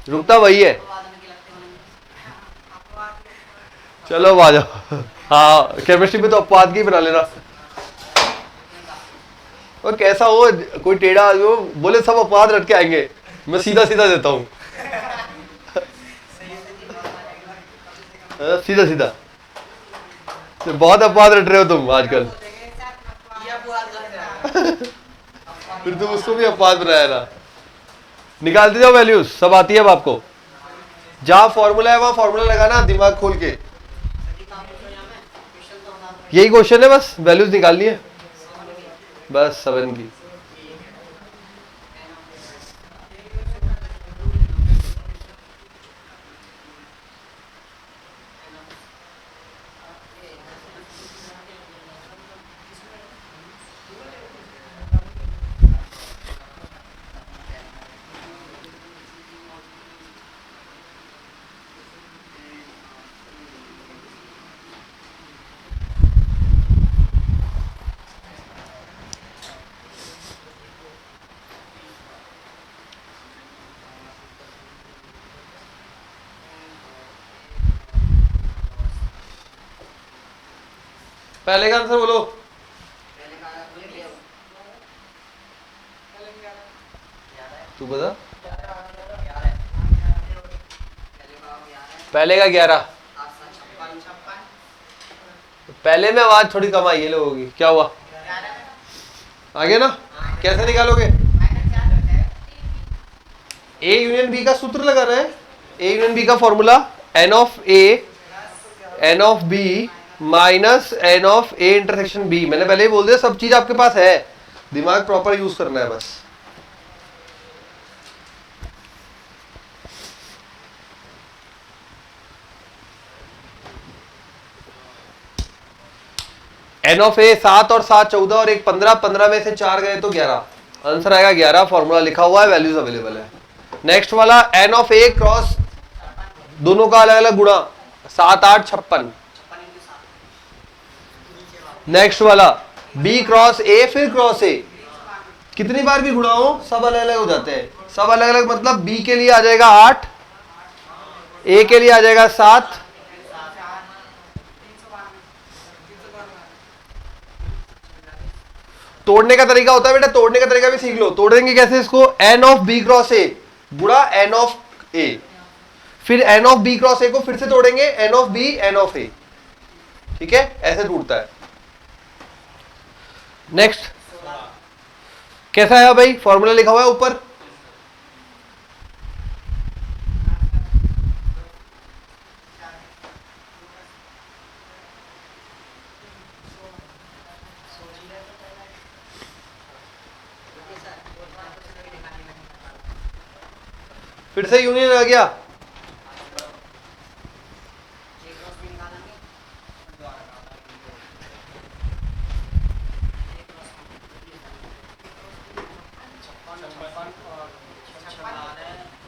रुकता वही है। चलो अब आ जाओ। हाँ केमिस्ट्री में तो अपवाद की बना लेना, और कैसा हो, कोई टेढ़ा हो बोले सब अपवाद रट के आएंगे, मैं सीधा सीधा देता हूँ, सीधा सीधा। तो बहुत अपवाद रट रहे हो तुम आजकल। फिर तुम उसको भी अपवाद बनाया ना, निकालते जाओ वैल्यूज, सब आती है अब आपको, जहां फॉर्मूला है वहां फॉर्मूला लगाना, दिमाग खोल के। यही क्वेश्चन है, बस वैल्यूज निकालनी है, बस 7 की। पहले का आंसर बोलो। तू बता। पहले का 11। पहले में आवाज थोड़ी कम आई है लोगों की, क्या हुआ? आगे ना, कैसे निकालोगे? ए यूनियन बी का सूत्र लगाना है। ए यूनियन बी का formula N of A N of B minus N of A intersection B. मैंने पहले ही बोल दिया, सब चीज आपके पास है, दिमाग प्रॉपर यूज करना है बस। एन ऑफ ए 7 और 7 14 और 1 15, 15 में से 4 गए तो 11, आंसर आएगा 11। फॉर्मूला लिखा हुआ है, वैल्यूज अवेलेबल है। नेक्स्ट वाला एन ऑफ ए क्रॉस, दोनों का अलग अलग गुणा, 7 8 56। नेक्स्ट वाला बी क्रॉस ए फिर क्रॉस ए, कितनी बार भी गुणा हो सब अलग अलग हो जाते हैं। सब अलग अलग मतलब बी के लिए आ जाएगा 8, ए के लिए आ जाएगा 7, तोड़ने का तरीका होता है बेटा, तोड़ने का तरीका भी सीख लो। तोड़ेंगे कैसे इसको? N of B cross A गुणा एन ऑफ ए, फिर n of B cross A को फिर से तोड़ेंगे, n of B N of A, ठीक है, ऐसे टूटता है। नेक्स्ट कैसा है भाई? फॉर्मूला लिखा हुआ है ऊपर, फिर से यूनियन आ गया।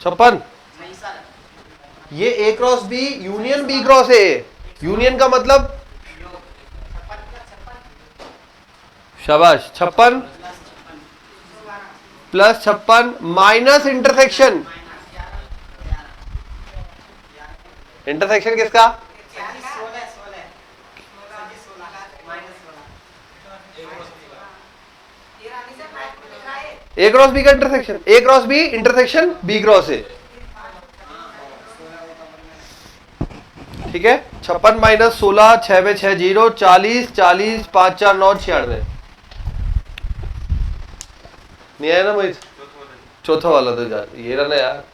छप्पन, ये A cross B union B cross A, union का मतलब शाबाश 56 प्लस 56 माइनस इंटरसेक्शन। इंटरसेक्शन किसका? ए क्रॉस बी का intersection, A cross B intersection B cross A, ठीक है। 56 माइनस 16, 6 में 6 0, 40 40 5 4 9 96। नहीं आया ना भाई? चौथा वाला तो ये रहा ना यार,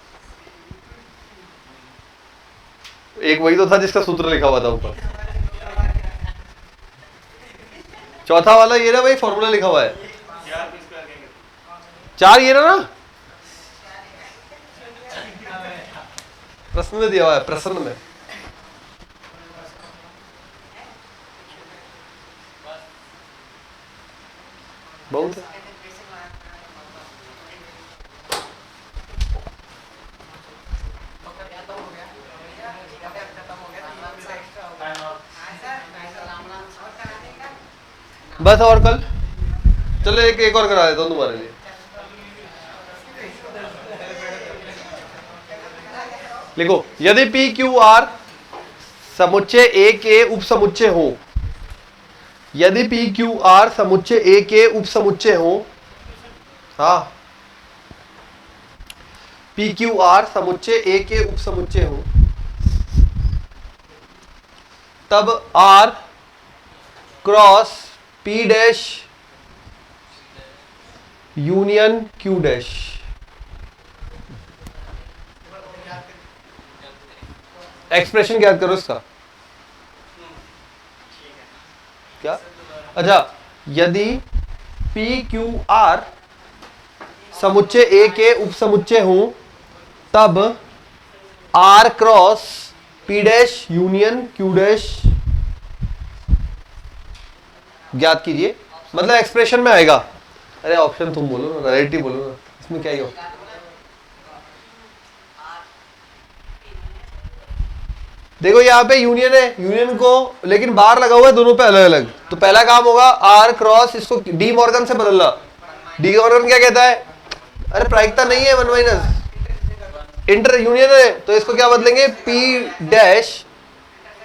एक वही तो था जिसका सूत्र लिखा हुआ था ऊपर। चौथा वाला ये ना भाई, फॉर्मूला लिखा हुआ है 4, ये ना प्रश्न में दिया हुआ है, प्रश्न में। बहुत है। बस और कल चलो एक और करा देता हूं तुम्हारे लिए। लिखो, यदि पी क्यू आर समुच्चय ए के उप समुच्चय हो, यदि पी क्यू आर समुच्चय ए के उप समुच्चय हो, हाँ, पी क्यू आर समुच्चय ए के उप समुच्चय हो, तब R cross P dash union Q dash. Expression याद करो इसका क्या? अच्छा, यदि पी क्यू आर समुच्चय ए के उप समुच्चय हो, तब R cross P dash union Q dash ज्ञात कीजिए। मतलब एक्सप्रेशन में आएगा। अरे ऑप्शन तुम बोलो ना, नरेटिव बोलो ना, इसमें क्या ही हो। देखो यहाँ पे यूनियन है, यूनियन को लेकिन बार लगा हुआ है दोनों पे अलग अलग। तो पहला काम होगा आर क्रॉस, इसको डी मॉर्गन से बदलना। डी मॉर्गन क्या कहता है? अरे प्रायिकता नहीं है, 1 माइनस इंटर यूनियन है, तो इसको क्या बदलेंगे? P dash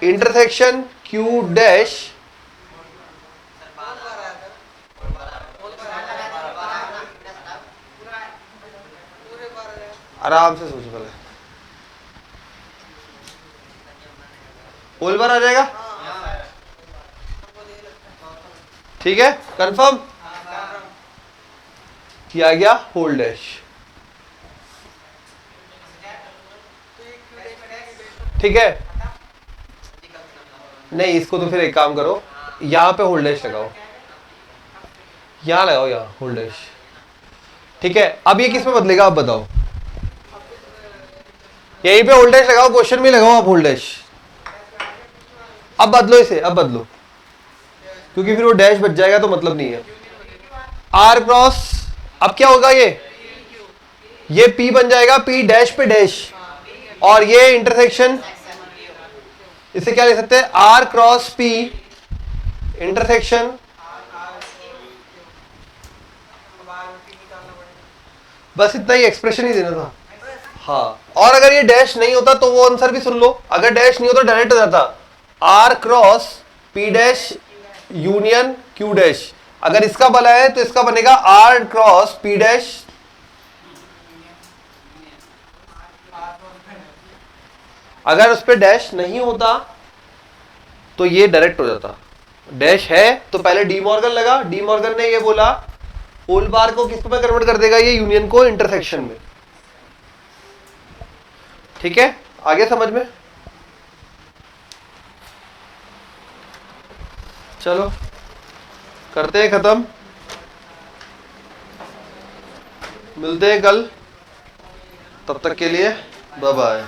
intersection Q dash आराम से सोचो पहले। होल बार आ जाएगा, ठीक है, कंफर्म किया गया होल डैश। ठीक है, नहीं इसको तो फिर एक काम करो, यहां पे होल डैश लगाओ, यहां लगाओ, यहां होल डैश। ठीक है, अब ये किस में बदलेगा आप बताओ, यहीं पे होल डैश लगाओ, क्वेश्चन में लगाओ आप होल डैश। अब बदलो इसे, अब बदलो, क्योंकि फिर वो डैश बच जाएगा तो मतलब नहीं है। आर क्रॉस, अब क्या होगा, ये P बन जाएगा, P डैश पे डैश, और ये इंटरसेक्शन, इसे क्या ले सकते हैं, आर क्रॉस P इंटरसेक्शन, बस इतना ही एक्सप्रेशन ही देना था। हाँ, और अगर ये डैश नहीं होता तो वो आंसर भी सुन लो, अगर डैश नहीं होता डायरेक्ट हो जाता R cross P dash union Q dash. अगर इसका बना है तो इसका बनेगा आर क्रॉस P डैश, अगर उस पर डैश नहीं होता तो ये डायरेक्ट हो जाता। डैश है तो पहले डी मॉर्गन लगा, डी मॉर्गन ने ये बोला होल बार को किस में कन्वर्ट कर देगा, ये यूनियन को इंटरसेक्शन में। ठीक है, आगे समझ में, चलो करते हैं खत्म, मिलते हैं कल, तब तक के लिए बाय बाय।